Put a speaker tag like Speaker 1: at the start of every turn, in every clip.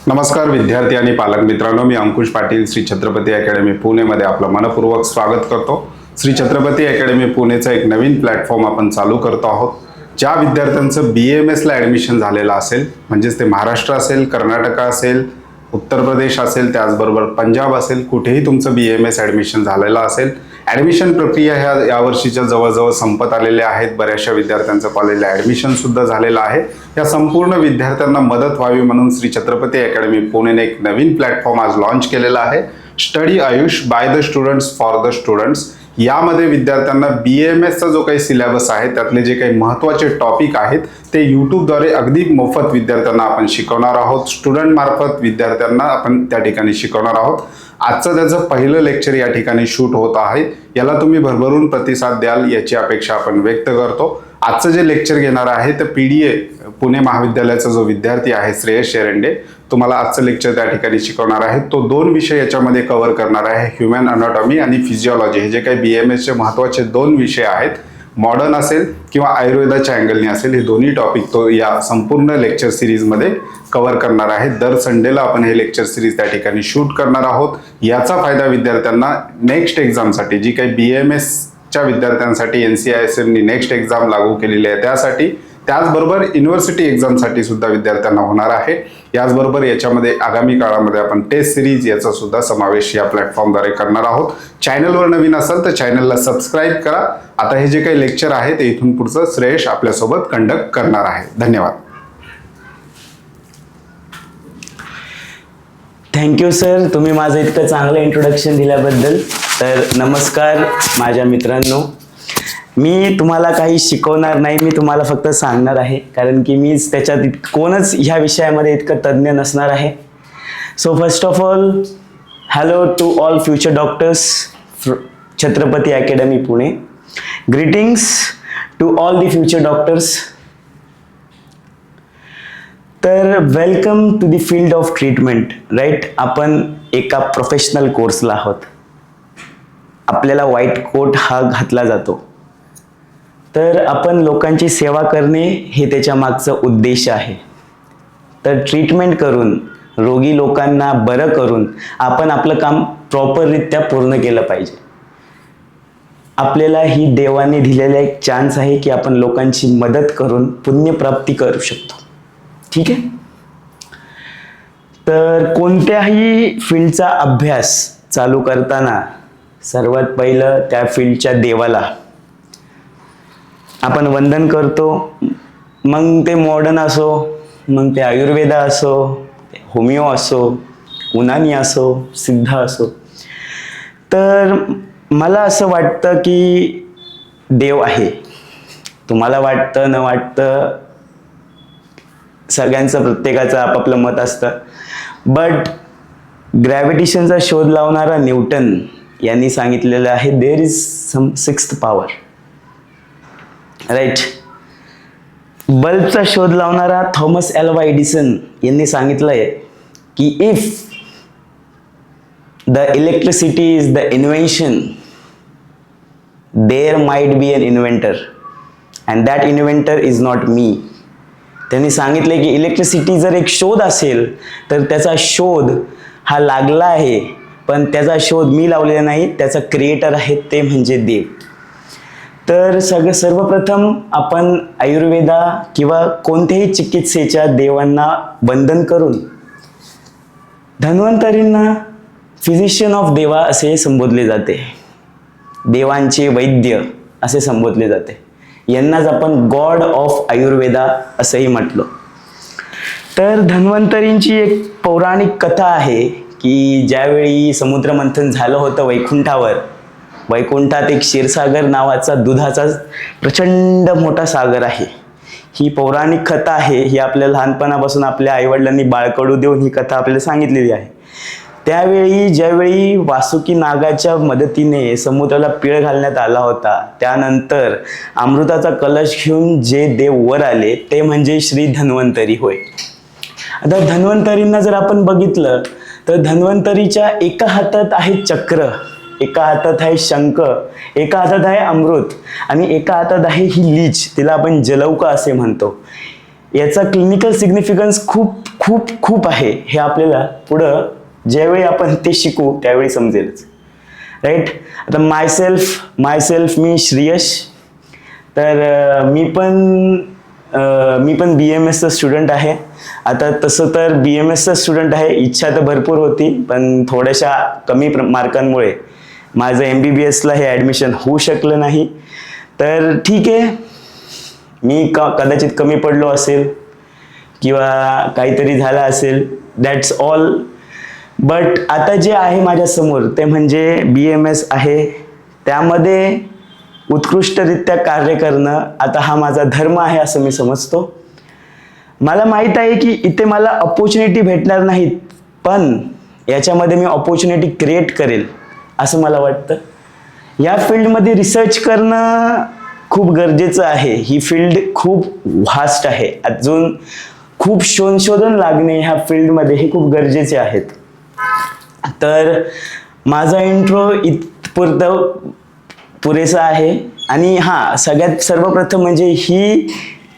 Speaker 1: नमस्कार विद्यार्थी आणि पालक मित्रांनो, मी अंकुश पाटील श्री छत्रपती अकॅडमी पुणेमध्ये आपलं मनपूर्वक स्वागत करतो। श्री छत्रपती अकॅडमी पुणेचा एक नवीन प्लॅटफॉर्म आपण चालू करतो आहोत। ज्या विद्यार्थ्यांचं BAMS ला ॲडमिशन झालेलं असेल, म्हणजेच ते महाराष्ट्र असेल, कर्नाटक असेल, उत्तर प्रदेश असेल, त्याचबरोबर पंजाब असेल, कुठेही तुमचं BAMS ॲडमिशन झालेलं असेल, ॲडमिशन प्रक्रिया ह्या यावर्षीच्या जवळजवळ संपत आलेल्या आहेत। बऱ्याचशा विद्यार्थ्यांचं कॉलेजला ॲडमिशन सुद्धा झालेलं आहे। या संपूर्ण विद्यार्थ्यांना मदत व्हावी म्हणून श्री छत्रपती अकॅडमी पुणेने एक नवीन प्लॅटफॉर्म आज लॉन्च केलेला आहे, study Ayush by the students for the students. यामध्ये विद्यार्थ्यांना BAMS चा जो काही सिलेबस आहे, त्यातले जे काही महत्त्वाचे टॉपिक आहेत ते यूट्यूबद्वारे अगदी मोफत विद्यार्थ्यांना आपण शिकवणार आहोत। स्टुडंट मार्फत विद्यार्थ्यांना आपण त्या ठिकाणी शिकवणार आहोत। आजचं त्याचं पहिलं लेक्चर या ठिकाणी शूट होत आहे, याला तुम्ही भरभरून प्रतिसाद द्याल याची अपेक्षा आपण व्यक्त करतो। आजचं जे लेक्चर घेणार आहे ते PDA पुणे महाविद्यालयाचा जो विद्यार्थी आहे श्रेयस शेरंडे, तुम्हाला आजचं लेक्चर त्या ठिकाणी शिकवणार आहे। तो 2 विषय याच्यामध्ये कव्हर करणार आहे, ह्यूमन अनाटॉमी आणि फिजिओलॉजी। हे जे काही BAMS चे महत्त्वाचे 2 विषय आहेत, मॉडर्न असेल किंवा आयुर्वेदाच्या अँगलने असेल, हे दोन्ही टॉपिक तो या संपूर्ण लेक्चर सिरीजमध्ये कव्हर करणार आहे। दर संडेला आपण हे लेक्चर सिरीज त्या ठिकाणी शूट करणार आहोत। याचा फायदा विद्यार्थ्यांना नेक्स्ट एक्झामसाठी, जी काही BAMS च्या विद्यार्थ्यांसाठी NCISM नी नेक्स्ट एक्झाम लागू केलेली आहे त्यासाठी, त्याचबरोबर युनिव्हर्सिटी एक्झामसाठी सुद्धा विद्यार्थ्यांना होणार आहे। याचबरोबर याच्यामध्ये आगामी काळामध्ये आपण टेस्ट सिरीज याचा सुद्धा समावेश या प्लॅटफॉर्मद्वारे करणार आहोत। चॅनलवर नवीन असाल तर चॅनलला सबस्क्राईब करा। आता हे जे काही लेक्चर आहे ते इथून पुढचं श्रेयस आपल्यासोबत कंडक्ट करणार आहे। धन्यवाद।
Speaker 2: थँक्यू सर, तुम्ही माझं इतकं चांगलं इंट्रोडक्शन दिल्याबद्दल। तर नमस्कार माझ्या मित्रांनो, मी तुम्हाला काही शिकवणार नाही, मी तुम्हाला फक्त सांगणार आहे, कारण की मी त्याच्यात कोणच ह्या विषयामध्ये इतकं तज्ञ नसणार आहे। So first of all, hello to all future doctors Chhatrapati academy Pune. Greetings to all the future doctors. तर welcome to the field of treatment, right. आपण एका प्रोफेशनल कोर्सला आहोत, आपल्याला व्हाईट कोट हा घातला जातो, तर आपण लोकांची सेवा करणे हे त्याच्या मागचं उद्देश आहे। तर ट्रीटमेंट करून, रोगी लोकांना बरं करून आपण आपलं काम प्रॉपररित्या पूर्ण केलं पाहिजे। आपल्याला ही देवाने दिलेला एक चान्स आहे की आपण लोकांची मदत करून पुण्यप्राप्ती करू शकतो, ठीक आहे। तर कोणत्याही फील्डचा अभ्यास चालू करताना सर्वात पहिलं त्या फील्डच्या देवाला आपण वंदन करतो। मग ते मॉडर्न असो, मग ते आयुर्वेदा असो, होमिओ असो, उनानी असो, सिद्ध असो। तर मला असं वाटतं की देव आहे, तुम्हाला वाटतं न वाटतं, सगळ्यांचं प्रत्येकाचं आपापलं मत असतं। बट ग्रॅव्हिटेशनचा शोध लावणारा न्यूटन यांनी सांगितलेलं आहे, there is some 6th power, right. बल्बचा शोध लावणारा थॉमस ॲल्वा एडिसन यांनी सांगितलंय की if the electricity is the invention, there might be an inventor and that inventor is not me. त्यांनी सांगितले की इलेक्ट्रिसिटी जर एक शोध असेल तर त्याचा शोध हा लागला आहे, पण त्याचा शोध मी लावलेला नाही, त्याचा क्रिएटर आहे, ते म्हणजे देव। तर सर्वप्रथम आपण आयुर्वेदा किंवा कोणत्याही चिकित्सेच्या देवांना वंदन करून, धन्वंतरींना फिजिशियन ऑफ देवा असे संबोधले जाते, देवांचे वैद्य असे संबोधले जाते, यांनाच आपण गॉड ऑफ आयुर्वेदा असंही म्हटलं। तर धन्वंतरींची एक पौराणिक कथा आहे की ज्यावेळी समुद्रमंथन झालं होतं वैकुंठावर, वैकुंठात एक क्षीरसागर नावाचा दुधाचा प्रचंड मोठा सागर आहे। ही पौराणिक कथा आहे, ही आपल्या लहानपणापासून आपल्या आईवडिलांनी बाळकडू देऊन ही कथा आपल्याला सांगितलेली आहे। त्यावेळी ज्यावेळी वासुकी नागाच्या मदतीने समुद्राला पीळ घालण्यात आला होता, त्यानंतर अमृताचा कलश घेऊन जे देव वर आले ते म्हणजे श्री धन्वंतरी होय। आता धन्वंतरींना जर आपण बघितलं तर धन्वंतरीच्या एका हातात आहे चक्र, एका हातात आहे शंख, एका हातात आहे अमृत आणि एका हातात आहे ही लीच, तिला आपण जलौका असे म्हणतो। याचा क्लिनिकल सिग्निफिकन्स खूप खूप खूप आहे हे आपल्याला पुढं ज्यावेळी आपण ते शिकू त्यावेळी समजेलच. राईट. आता मायसेल्फ मी श्रेयश. तर मी पण BMSचा स्टुडंट आहे. आता तसं तर BMSचा स्टुडंट आहे, इच्छा तर भरपूर होती पण थोड्याशा कमी मार्कांमुळे माझं MBBSला हे ॲडमिशन होऊ शकलं नाही. तर ठीक आहे, मी कदाचित कमी पडलो असेल किंवा काहीतरी झालं असेल, दॅट्स ऑल. बट आता जे आहे माझ्यासमोर ते म्हणजे BMS आहे. त्यामध्ये उत्कृष्टरित्या कार्य करणं आता हा माझा धर्म आहे असं मी समजतो. मला माहीत आहे की इथे मला अपॉर्च्युनिटी भेटणार नाहीत, पण याच्यामध्ये मी अपॉर्च्युनिटी क्रिएट करेल असं मला वाटतं. या फील्डमध्ये रिसर्च करणं खूप गरजेचं आहे. ही फील्ड खूप व्हास्ट आहे. अजून खूप संशोधन लागणे ह्या फील्डमध्ये हे खूप गरजेचे आहेत. तर माझा इंट्रो इथपुरतं पुरेसा आहे. आणि सगळ्यात सर्वप्रथम म्हणजे ही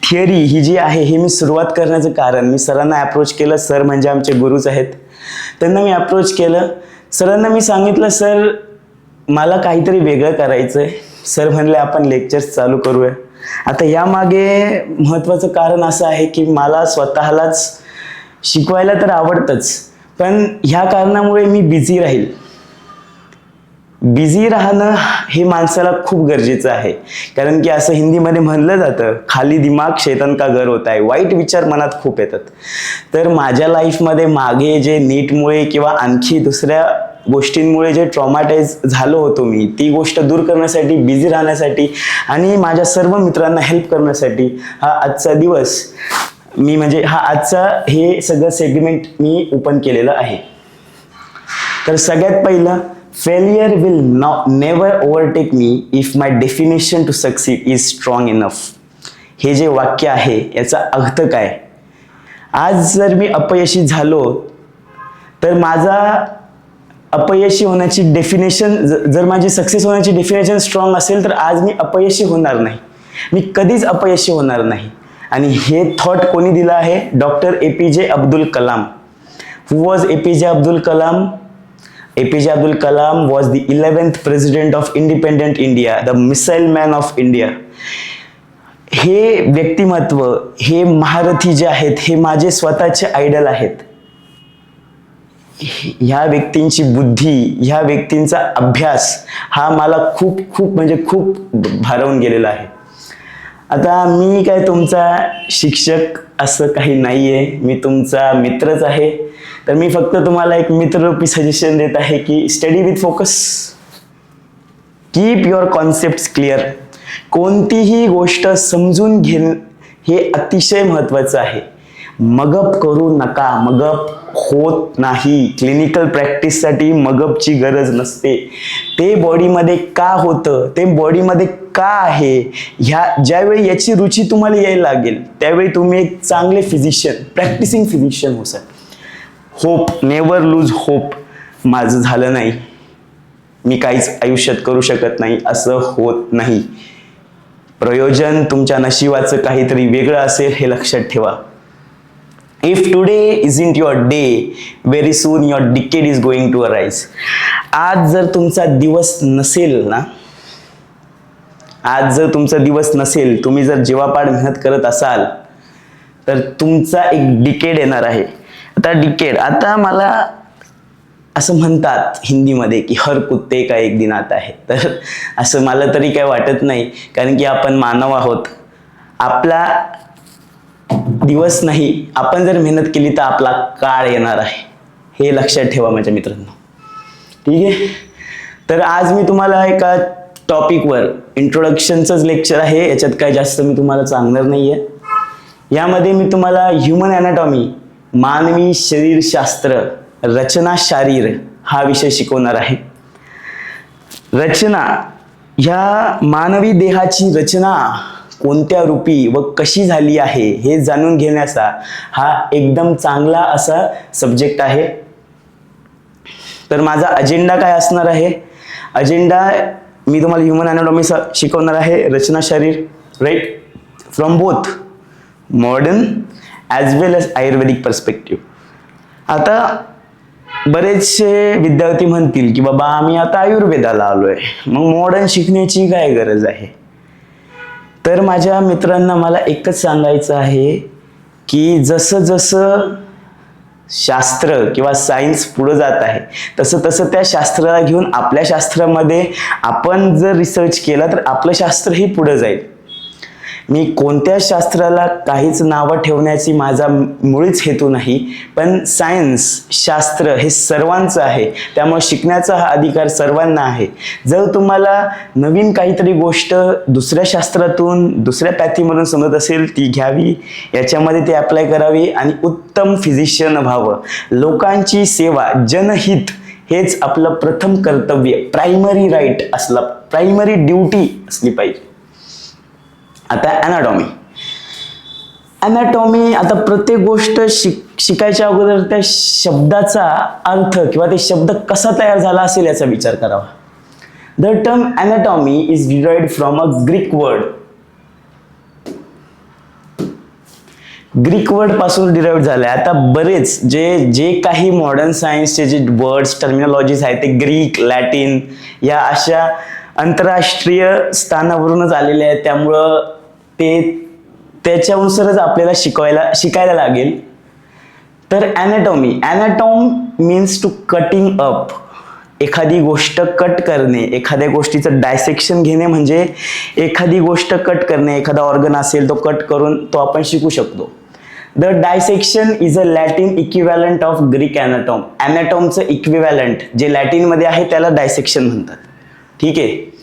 Speaker 2: थिअरी ही जी आहे ही मी सुरुवात करण्याचं कारण, मी सरांना अप्रोच केलं. सर म्हणजे आमचे गुरुच आहेत. त्यांना मी अप्रोच केलं. सरांना मी सांगितलं, सर मला काहीतरी वेगळं करायचं आहे. सर म्हणले आपण लेक्चर्स चालू करूया. आता यामागे महत्त्वाचं कारण असं आहे की मला स्वतःलाच शिकवायला तर आवडतंच, पण ह्या कारणामुळे मी बिझी राहील. बिझी राहणं हे माणसाला खूप गरजेचं आहे. कारण की असं हिंदीमध्ये म्हणलं जातं, खाली दिमाग शैतान का घर होता है. वाईट विचार मनात खूप येतात. तर माझ्या लाईफमध्ये मागे जे नीटमुळे किंवा आणखी दुसऱ्या गोष्टींमुळे जे ट्रॉमाटाईज झालो होतो मी, ती गोष्ट दूर करण्यासाठी, बिझी राहण्यासाठी आणि माझ्या सर्व मित्रांना हेल्प करण्यासाठी हा आजचा दिवस हे सगळं सेगमेंट मी ओपन केलेलं आहे. तर सगळ्यात पहिलं, failure will never overtake me if my definition to succeed is strong enough. हे जे वाक्य आहे याचा अर्थ काय? आज जर मी अपयशी झालो तर माझा अपयशी होण्याची डेफिनेशन, जर माझी सक्सेस होण्याची डेफिनेशन स्ट्रॉंग असेल तर आज मी अपयशी होणार नाही. मी कधीच अपयशी होणार नाही. आणि हे थॉट कोणी दिलं आहे? Doctor APJ Abdul Kalam. Who was APJ Abdul Kalam? APJ Abdul Kalam was the 11th president of independent India, the missile man of India. हे व्यक्तिमत्व, हे महारथी जे आहेत, हे माझे स्वतःचे आयडल आहेत. ह्या व्यक्तींची बुद्धी, ह्या व्यक्तींचा अभ्यास हा मला खूप खूप म्हणजे खूप भारावून गेलेला आहे. आता मी काय तुमचा शिक्षक असं काही नाहीये, मी तुमचा मित्रच आहे. तर मी फक्त तुम्हाला एक मित्ररूपी सजेशन देत आहे की study with focus, keep your concepts clear. कोणतीही गोष्ट समजून घेणं हे अतिशय महत्त्वाचं आहे. मगअप करू नका, मगअप होत नाही. क्लिनिकल प्रॅक्टिससाठी मगअपची गरज नसते. ते बॉडीमध्ये का होतं, ते बॉडीमध्ये का आहे, ज्यावेळी याची रुची तुम्हाला यायला लागेल त्यावेळी तुम्ही एक चांगले फिजिशियन, प्रॅक्टिसिंग फिजिशियन होसाल. Hope, never lose hope. माझं झालं नाही, मी काहीच आयुष्यात करू शकत नाही असं होत नाही. प्रयोजन तुमच्या नशिबाचं काहीतरी वेगळं असेल हे लक्षात ठेवा. If today isn't your day, very soon your decade is going to arise. आज जर तुमचा दिवस नसेल, तुम्ही जर जीवापाड मेहनत करत असाल तर तुमचा एक डिकेड येणार आहे. आता मला असं म्हणतात हिंदीमध्ये की हर कुत्ते का एक दिन आता है. तर असं मला तरी काय वाटत नाही, कारण की आपण मानव आहोत. आपला दिवस नाही, आपण जर मेहनत केली तर आपला काळ येणार आहे. हे लक्षात ठेवा माझ्या मित्रांनो. ठीक आहे. तर आज मी तुम्हाला एका टॉपिकवर, इंट्रोडक्शनचंच लेक्चर आहे, याच्यात काय जास्त मी तुम्हाला सांगणार नाहीये. यामध्ये मी तुम्हाला ह्युमन अॅनाटॉमी, मानवी शरीरशास्त्र, रचना शारीर हा विषय शिकवणार आहे. रचना, ह्या मानवी देहाची रचना कोणत्या रूपी व कशी झाली आहे हे जाणून घेण्याचा हा एकदम चांगला असा सब्जेक्ट आहे. तर माझा अजेंडा काय असणार आहे? अजेंडा मी तुम्हाला ह्युमन अॅनाटॉमी शिकवणार आहे, रचना शरीर, right, from both modern as well as Ayurvedic perspective. आता बरेचसे विद्यार्थी म्हणतील की बाबा आम्ही आता आयुर्वेदाला आलोय, मग मॉडर्न शिकण्याची काय गरज आहे. तर माझ्या मित्रांना मला एकच सांगायचं आहे की जसं जसं शास्त्र किंवा सायन्स पुढे जात आहे तसं तसं त्या शास्त्राला घेऊन आपल्या शास्त्रामध्ये आपण जर रिसर्च केला तर आपलं शास्त्रही पुढे जाईल. मी कोणत्या शास्त्राला काहीच नावं ठेवण्याची माझा मुळीच हेतू नाही, पण सायन्स शास्त्र हे सर्वांचं आहे, त्यामुळे शिकण्याचा हा अधिकार सर्वांना आहे. जर तुम्हाला नवीन काहीतरी गोष्ट दुसऱ्या शास्त्रातून दुसऱ्या पॅथीमधून समजत असेल ती घ्यावी, याच्यामध्ये ती अप्लाय करावी आणि उत्तम फिजिशियन व्हावं. लोकांची सेवा, जनहित हेच आपलं प्रथम कर्तव्य, प्रायमरी राईट असला, प्रायमरी ड्युटी असली पाहिजे. आता ॲनाटॉमी आता प्रत्येक गोष्ट शिकायच्या अगोदर त्या शब्दाचा अर्थ किंवा ते शब्द कसा तयार झाला असेल याचा विचार करावा. The term anatomy is derived from a Greek word पासून डिराइव्ड झालंय. आता बरेच जे काही मॉडर्न सायन्सचे जे वर्ड्स टर्मिनॉलॉजीज आहेत ते ग्रीक, लॅटिन या अशा आंतरराष्ट्रीय स्थानावरूनच आलेले आहेत, त्यामुळं त्याच्यानुसारच आपल्याला शिकायला लागेल. तर ॲनाटॉम मीन्स टू कटिंग अप, एखादी गोष्ट कट करणे, एखाद्या गोष्टीचं डायसेक्शन घेणे, म्हणजे एखादी गोष्ट कट करणे, एखादा ऑर्गन असेल तो कट करून तो आपण शिकू शकतो. The dissection is a Latin equivalent of Greek anatome. ॲनाटॉमचं इक्विव्हॅलंट जे लॅटिनमध्ये आहे त्याला डायसेक्शन म्हणतात. ठीक आहे.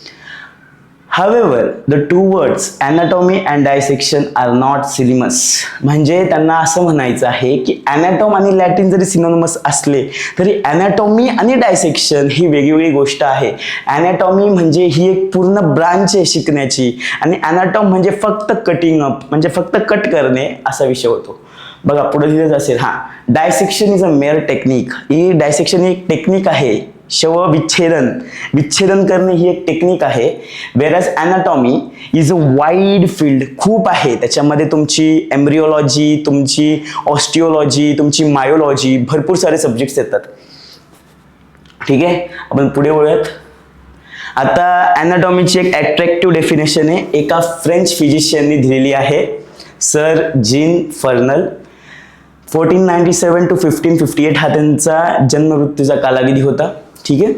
Speaker 2: However, the two words anatomy and dissection are not synonymous. म्हणजे त्यांना असं म्हणायचं आहे की ॲनाटॉम आणि लॅटिन जरी सिनोनिमस असले तरी ॲनाटॉमी आणि डायसेक्शन ही वेगवेगळी गोष्ट आहे. ॲनाटॉमी म्हणजे ही एक पूर्ण ब्रांच आहे शिकण्याची आणि ॲनाटॉम म्हणजे फक्त कटिंग अप, म्हणजे फक्त कट करणे असा विषय होतो. बघा पुढे लिहिलंच असेल, dissection is a major technique. ही डायसेक्शन ही एक टेक्निक आहे, विच्छेदन करणे ही एक टेक्निक आहे. Whereas anatomy is a wide field, खूप आहे त्याच्यामध्ये. तुमची एम्ब्रिओलॉजी, तुमची ऑस्टिओलॉजी, तुमची मायोलॉजी, भरपूर सारे सब्जेक्ट्स येतात. ठीक आहे, आपण पुढे वळूयात. आता ॲनाटॉमीची एक अट्रॅक्टिव्ह डेफिनेशन आहे, एका फ्रेंच फिजिशियननी दिलेली आहे, सर जीन फर्नल. 1497 to 1558 हा त्यांचा जन्ममृत्यूचा कालावधी होता. ठीक आहे.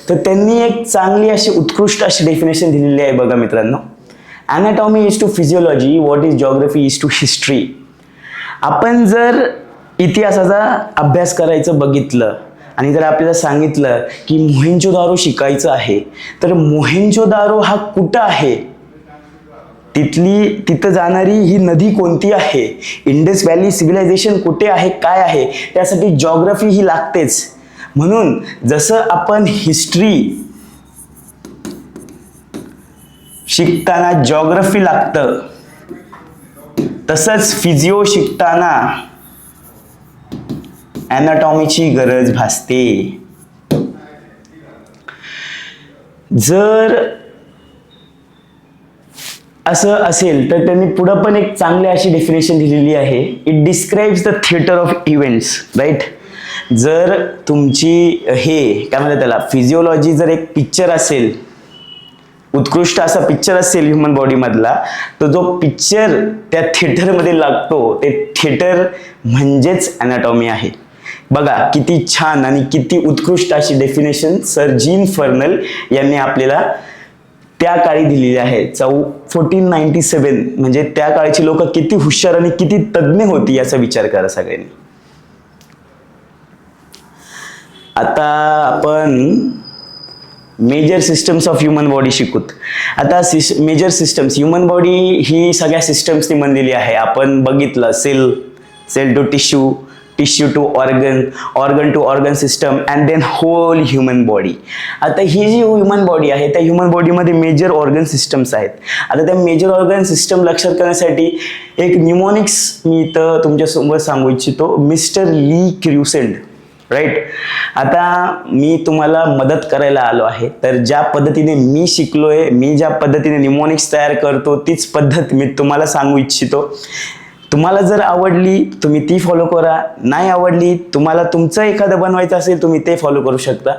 Speaker 2: तर त्यांनी एक चांगली अशी उत्कृष्ट अशी डेफिनेशन दिलेली आहे. बघा मित्रांनो, anatomy is to physiology what is geography is to history. आपण जर इतिहासाचा अभ्यास करायचं बघितलं आणि जर आपल्याला सांगितलं की मोहेंजोदारो शिकायचं आहे, तर मोहेंजोदारो हा कुठं आहे, तिथं जाणारी ही नदी कोणती आहे, इंडस व्हॅली सिव्हिलायझेशन कुठे आहे, काय आहे, त्यासाठी जिओग्राफी ही लागतेच. म्हणून जसं आपण हिस्ट्री शिकताना जिओग्राफी लागतं, तसंच फिजिओ शिकताना ॲनाटॉमीची गरज भासते. जर असं असेल तर त्यांनी पुढं पण एक चांगली अशी डेफिनेशन दिलेली आहे, it describes the theatre of events. Right. जर तुमची काय म्हणतात त्याला, फिजिओलॉजी जर एक पिक्चर असेल, उत्कृष्ट असा पिक्चर असेल ह्युमन बॉडी मधला, तर जो पिक्चर त्या थिएटरमध्ये लागतो ते थिएटर म्हणजेच ॲनाटॉमी आहे. बघा किती छान आणि किती उत्कृष्ट अशी डेफिनेशन सर जीन फर्नल यांनी आपल्याला त्या काळी दिलेली आहे. 1497. म्हणजे त्या काळची लोक किती हुशार आणि किती तज्ञ होती याचा विचार करा सगळ्यांनी. आता आपण major systems of human body शिकूत. आता मेजर सिस्टम्स, ह्युमन बॉडी ही सगळ्या सिस्टम्सनी बनलेली आहे. आपण बघितलं cell to tissue, tissue to organ, organ to organ system and then whole human body. आता ही जी ह्युमन बॉडी आहे त्या ह्युमन बॉडीमध्ये मेजर ऑर्गन सिस्टम्स आहेत. आता त्या मेजर ऑर्गन सिस्टम लक्षात करण्यासाठी एक न्यूमोनिक्स मी इथं तुमच्यासमोर सांगू इच्छितो, मिस्टर ली क्रुसेंट. राईट. आता मी तुम्हाला मदत करायला आलो आहे, तर ज्या पद्धतीने मी शिकलोय, मी ज्या पद्धतीने न्यूमोनिक्स तयार करतो तीच पद्धत मी तुम्हाला सांगू इच्छितो. तुम्हाला जर आवडली तुम्ही ती फॉलो करा, नाही आवडली तुम्हाला तुमचं एखादं बनवायचं असेल तुम्ही ते फॉलो करू शकता.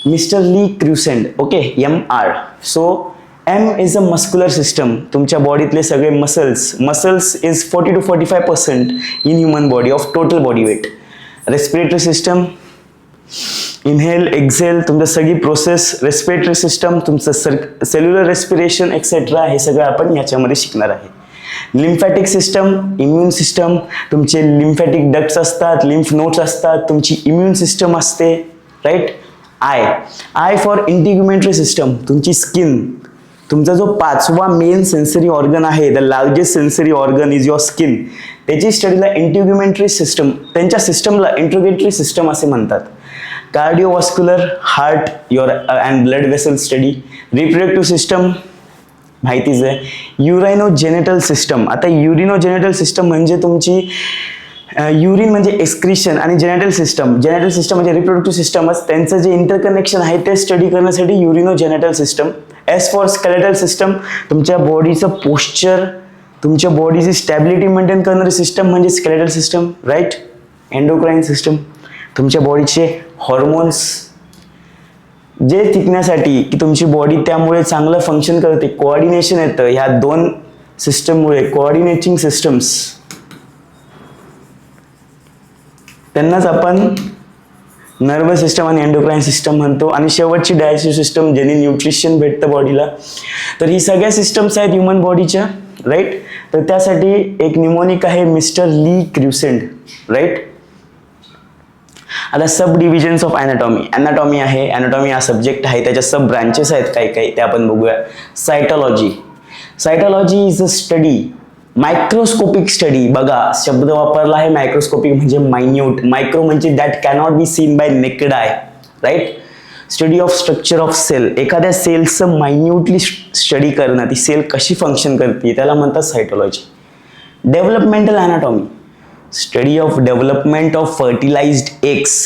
Speaker 2: Mister Le Crusent, okay, MR. So M is a muscular system. तुमच्या बॉडीतले सगळे muscles is 40 to 45% in human body of total body weight. Respiratory system, inhale exhale, तुमचं सगळी प्रोसेस, रेस्पिरेटरी सिस्टम, तुमचं सेल्युलर रेस्पिरेशन एक्सेट्रा, हे सगळं आपण याच्यामध्ये शिकणार आहे. लिम्फॅटिक सिस्टम, इम्युन सिस्टम, तुमचे लिम्फॅटिक डक्ट्स असतात, लिम्फ नोड्स असतात, तुमची इम्युन सिस्टम असते, right. I for integumentary system, तुमची स्किन. तुमचा जो 5वा मेन सेन्सरी ऑर्गन आहे, the largest sensory organ is your skin. त्याची स्टडीला इंटिग्युमेंटरी सिस्टम, त्यांच्या सिस्टमला इंट्रोगेटरी सिस्टम असे म्हणतात. Cardiovascular, heart, your and blood vessel study. Reproductive system माहितीच आहे. Urinogenital system. आता युरिनोजेनेटल सिस्टम म्हणजे तुमची युरिन म्हणजे एक्सक्रिशन आणि जेनेटल सिस्टम म्हणजे रिप्रोडक्टिव्ह सिस्टमच, त्यांचं जे इंटरकनेक्शन आहे ते स्टडी करण्यासाठी urinogenital system. S for skeletal system, तुमच्या बॉडीचं पोश्चर, तुमच्या बॉडीची स्टॅबिलिटी मेंटेन करणारी सिस्टम म्हणजे skeletal system, right. Endocrine system, तुमच्या बॉडीचे हॉर्मोन्स जे टिकण्यासाठी की तुमची बॉडी त्यामुळे चांगलं फंक्शन करते, कोऑर्डिनेशन येतं ह्या 2 सिस्टममुळे, कोऑर्डिनेटिंग सिस्टम्स, त्यांनाच आपण नर्वस सिस्टम आणि एंडोक्राईन सिस्टम म्हणतो. आणि शेवटची डायजेस्टिव्ह सिस्टम, ज्याने न्यूट्रिशन भेटतं बॉडीला. तर ही सगळ्या सिस्टम्स आहेत ह्युमन बॉडीच्या, राईट. तर त्यासाठी एक निमोनिक आहे मिस्टर ली क्रुसेंट, राईट. आता सब डिव्हिजन्स ऑफ अॅनाटॉमी आहे. अॅनाटॉमी हा सब्जेक्ट आहे, त्याच्या सब ब्रांचेस आहेत काही ते आपण बघूया. Cytology is a study, microscopic study. बघा शब्द वापरला आहे मायक्रोस्कोपिक म्हणजे मायन्यूट, मायक्रो म्हणजे that cannot be seen by naked eye, right. Study of structure of cell, एखाद्या सेलचं मायन्यूटली स्टडी करणं, ती सेल कशी फंक्शन करते त्याला म्हणतात cytology. Developmental anatomy, study of development of fertilized eggs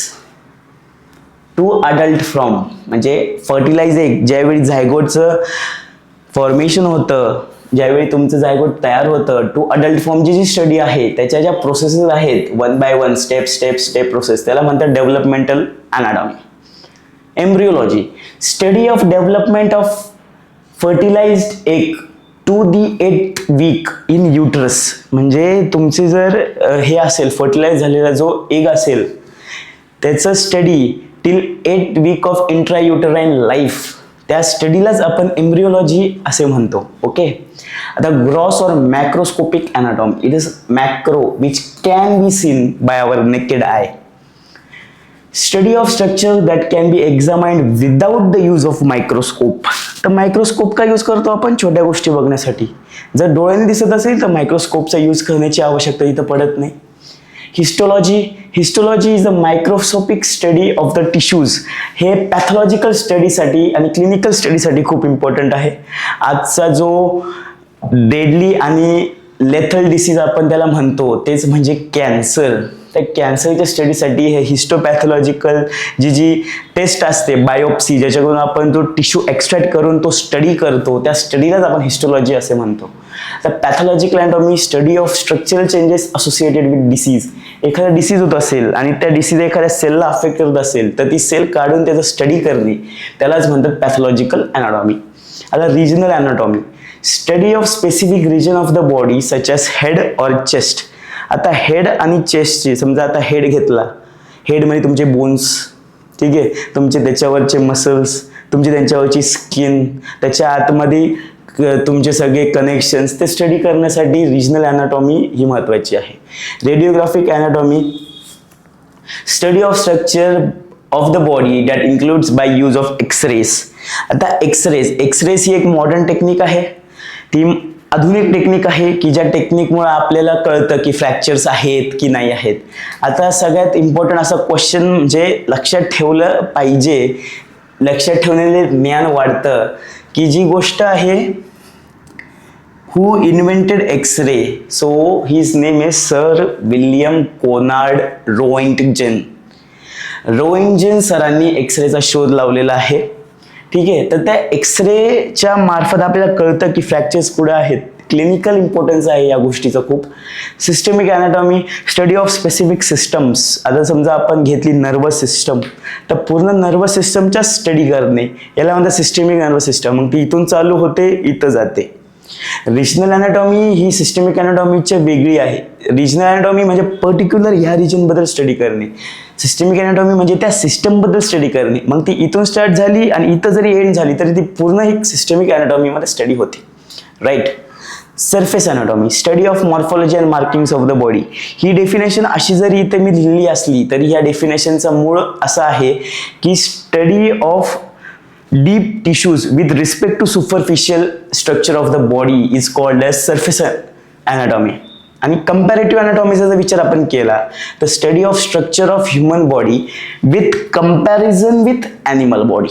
Speaker 2: to adult from, म्हणजे फर्टिलाइज एग ज्यावेळी झायगोटचं फॉर्मेशन होतं, ज्यावेळी तुमचं झायगोट तयार होतं, टू अडल्ट फॉर्मची जी स्टडी आहे त्याच्या ज्या प्रोसेसेस आहेत 1 by 1 स्टेप प्रोसेस, त्याला म्हणतात developmental anatomy. Embryology, study of development of fertilized egg to the 8th week in uterus, म्हणजे तुमचे जर हे असेल फर्टिलाइज झालेला जो एग असेल त्याचं study till 8th week of intrauterine life, त्या स्टडीलाच आपण एम्ब्रिओलॉजी असे म्हणतो, ओके. आता gross or macroscopic anatomy, it is macro which can be seen by our naked eye. Study of structure that can be examined without the use of microscope. तर microscope का use करतो आपण? छोट्या गोष्टी बघण्यासाठी. जर डोळ्याने दिसत असेल तर मायक्रोस्कोपचा यूज करण्याची आवश्यकता इथं पडत नाही. Histology is the microscopic study of the tissues. हे पॅथॉलॉजिकल स्टडीसाठी आणि क्लिनिकल स्टडीसाठी खूप इम्पॉर्टंट आहे. आजचा जो डेडली आणि लेथल डिसीज आपण त्याला म्हणतो तेच म्हणजे कॅन्सर. त्या कॅन्सरच्या स्टडीसाठी हे हिस्टोपॅथॉलॉजिकल जी टेस्ट असते, बायोप्सी, ज्याच्याकडून आपण तो टिश्यू एक्स्ट्रॅक्ट करून तो स्टडी करतो, त्या स्टडीलाच आपण हिस्टोलॉजी असे म्हणतो. तर pathological anatomy, study of structural changes associated with disease. एखादा डिसीज होत असेल आणि त्या डिसीज एखाद्या सेलला अफेक्ट करत असेल तर ती सेल काढून त्याचं स्टडी करणे त्यालाच म्हणतात पॅथॉलॉजिकल अॅनाटॉमी. आता regional anatomy, study of specific region of the body such as head और चेस्ट. आता हेड आणि चेस्टची, समजा आता हेड घेतला, हेडमध्ये तुमचे बोन्स, ठीक आहे, तुमचे त्याच्यावरचे मसल्स, तुमची त्यांच्यावरची स्किन, त्याच्या आतमध्ये तुमचे सगळे कनेक्शन्स, ते स्टडी करण्यासाठी रिजनल अॅनाटॉमी ही महत्त्वाची आहे. Radiographic anatomy, study of structure of the body that includes by use of x rays. आता एक्सरेज ही एक मॉडर्न टेक्निक आहे, ती आधुनिक टेक्निक आहे की ज्या टेक्निकमुळे आपल्याला कळतं की फ्रॅक्चर्स आहेत की नाही आहेत. आता सगळ्यात इम्पॉर्टंट असा क्वेश्चन म्हणजे लक्षात ठेवलं पाहिजे, लक्षात ठेवलेले ज्ञान वाढतं की जी गोष्ट आहे, who invented x ray. So his name is sir William Konrad Roentgen. Roentgen सरांनी एक्सरेचा शोध लावलेला आहे, ठीक आहे. तर त्या एक्सरेच्या मार्फत आपल्याला कळतं की फ्रॅक्चर्स कुठे आहेत, क्लिनिकल इम्पॉर्टन्स आहे या गोष्टीचं खूप. Systemic anatomy study of specific systems. आता समजा आपण घेतली नर्वस सिस्टम, तर पूर्ण नर्वस सिस्टमच्या स्टडी करणे याला म्हणतात सिस्टमिक नर्वस सिस्टम. मग ती इथून चालू होते इथं जाते. रिजनल अॅनाटॉमी ही सिस्टमिक अॅनाटॉमीच्या वेगळी आहे. रिजनल अॅनाटॉमी म्हणजे पर्टिक्युलर ह्या रिजनबद्दल स्टडी करणे. सिस्टमिक अॅनाटॉमी म्हणजे त्या सिस्टमबद्दल स्टडी करणे. मग ती इथून स्टार्ट झाली आणि इथं जरी एंड झाली तरी ती पूर्ण एक सिस्टमिक अॅनाटॉमीमध्ये स्टडी होते. Right. Surface anatomy study of morphology and markings of the body. ही डेफिनेशन अशी जरी इथे मी लिहिली असली तरी ह्या डेफिनेशनचा मूळ असा आहे की study of deep tissues with respect to superficial structure of the body is called as surface anatomy. आणि कंपॅरेटिव्ह अॅनाटॉमीचा जर विचार आपण केला तर study of structure of human body with comparison with animal body.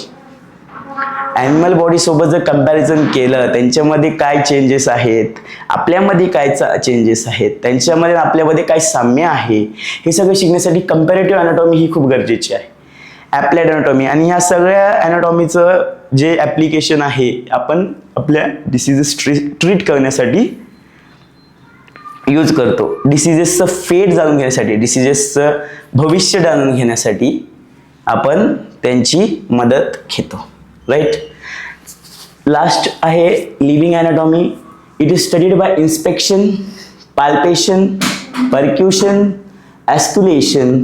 Speaker 2: Animal body सोबत जर comparison केलं त्यांच्यामध्ये काय चेंजेस आहेत, आपल्यामध्ये काय चेंजेस आहेत, त्यांच्यामध्ये आपल्यामध्ये काय साम्य आहे, हे सगळं शिकण्यासाठी कंपॅरेटिव्ह अॅनाटॉमी ही खूप गरजेची आहे. ॲप्लाइड अॅनाटॉमी आणि ह्या सगळ्या अॅनाटॉमीचं जे ॲप्लिकेशन आहे आपण आपल्या डिसिजेस ट्रीट करण्यासाठी यूज करतो. डिसिजेसचं फेट जाणून घेण्यासाठी, डिसिजेसचं भविष्य जाणून घेण्यासाठी आपण त्यांची मदत घेतो. राईट. लास्ट आहे living anatomy. It is studied by inspection, palpation, percussion, auscultation,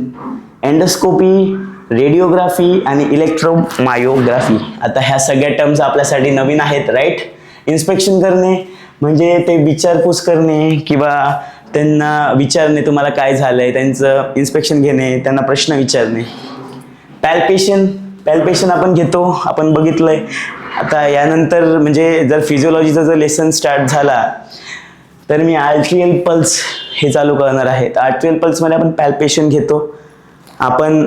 Speaker 2: endoscopy, radiography आणि इलेक्ट्रोमायोग्राफी. आता ह्या सगळ्या टर्म्स आपल्यासाठी नवीन आहेत. राईट. इन्स्पेक्शन करणे म्हणजे ते विचारपूस करणे किंवा त्यांना विचारणे तुम्हाला काय झालंय, त्यांचं इन्स्पेक्शन घेणे, त्यांना प्रश्न विचारणे. पॅल्पेशन आपण घेतो, आपण बघितलंय. आता यानंतर म्हणजे जर फिजिओलॉजीचा जर लेसन स्टार्ट झाला तर मी आर्ट्रियल पल्स हे चालू करणार आहे. आर्ट्रियल पल्समध्ये आपण पॅल्पेशन घेतो. आपण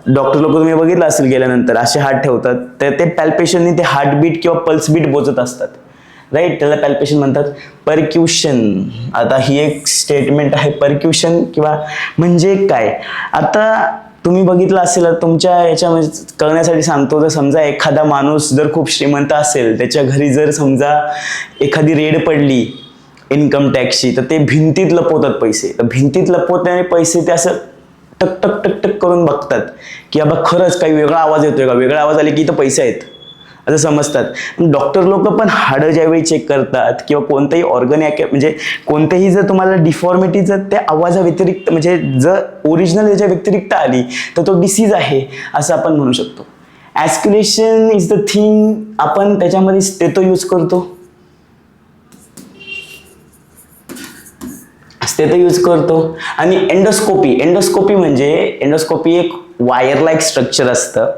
Speaker 2: डॉक्टर लोक तुम्ही बघितलं असेल गेल्यानंतर असे हात ठेवतात तर ते पॅल्पेशननी ते हार्टबीट किंवा पल्स बीट मोजत असतात. राईट. त्याला पॅल्पेशन म्हणतात. परक्युशन. आता ही एक स्टेटमेंट आहे. परक्युशन किंवा म्हणजे काय. आता तुम्ही बघितलं असेल तुमच्या याच्यामध्ये करण्यासाठी सांगतो. जर समजा एखादा माणूस जर खूप श्रीमंत असेल, त्याच्या घरी जर समजा एखादी रेड पडली इन्कम टॅक्सची, तर ते भिंतीत लपवतात पैसे. तर भिंतीत लपवताना पैसे ते असं टक टक टक टक करून बघतात की बाबा खरंच काही वेगळा आवाज येतोय का. वेगळा आवाज आले की इथं पैसे आहेत असं समजतात. डॉक्टर लोक पण हाडं ज्यावेळी चेक करतात किंवा कोणतंही ऑर्गन म्हणजे कोणतेही जर तुम्हाला डिफॉर्मिटी जर त्या आवाजा व्यतिरिक्त म्हणजे जर ओरिजिनल याच्या व्यतिरिक्त आली तर तो डिसीज आहे असं आपण म्हणू शकतो. ॲस्क्युलेशन इज द थिंग. आपण त्याच्यामध्ये स्टेथो यूज करतो. स्टेथो यूज करतो. आणि एंडोस्कोपी म्हणजे एंडोस्कोपी एक वायर लाईक स्ट्रक्चर असतं.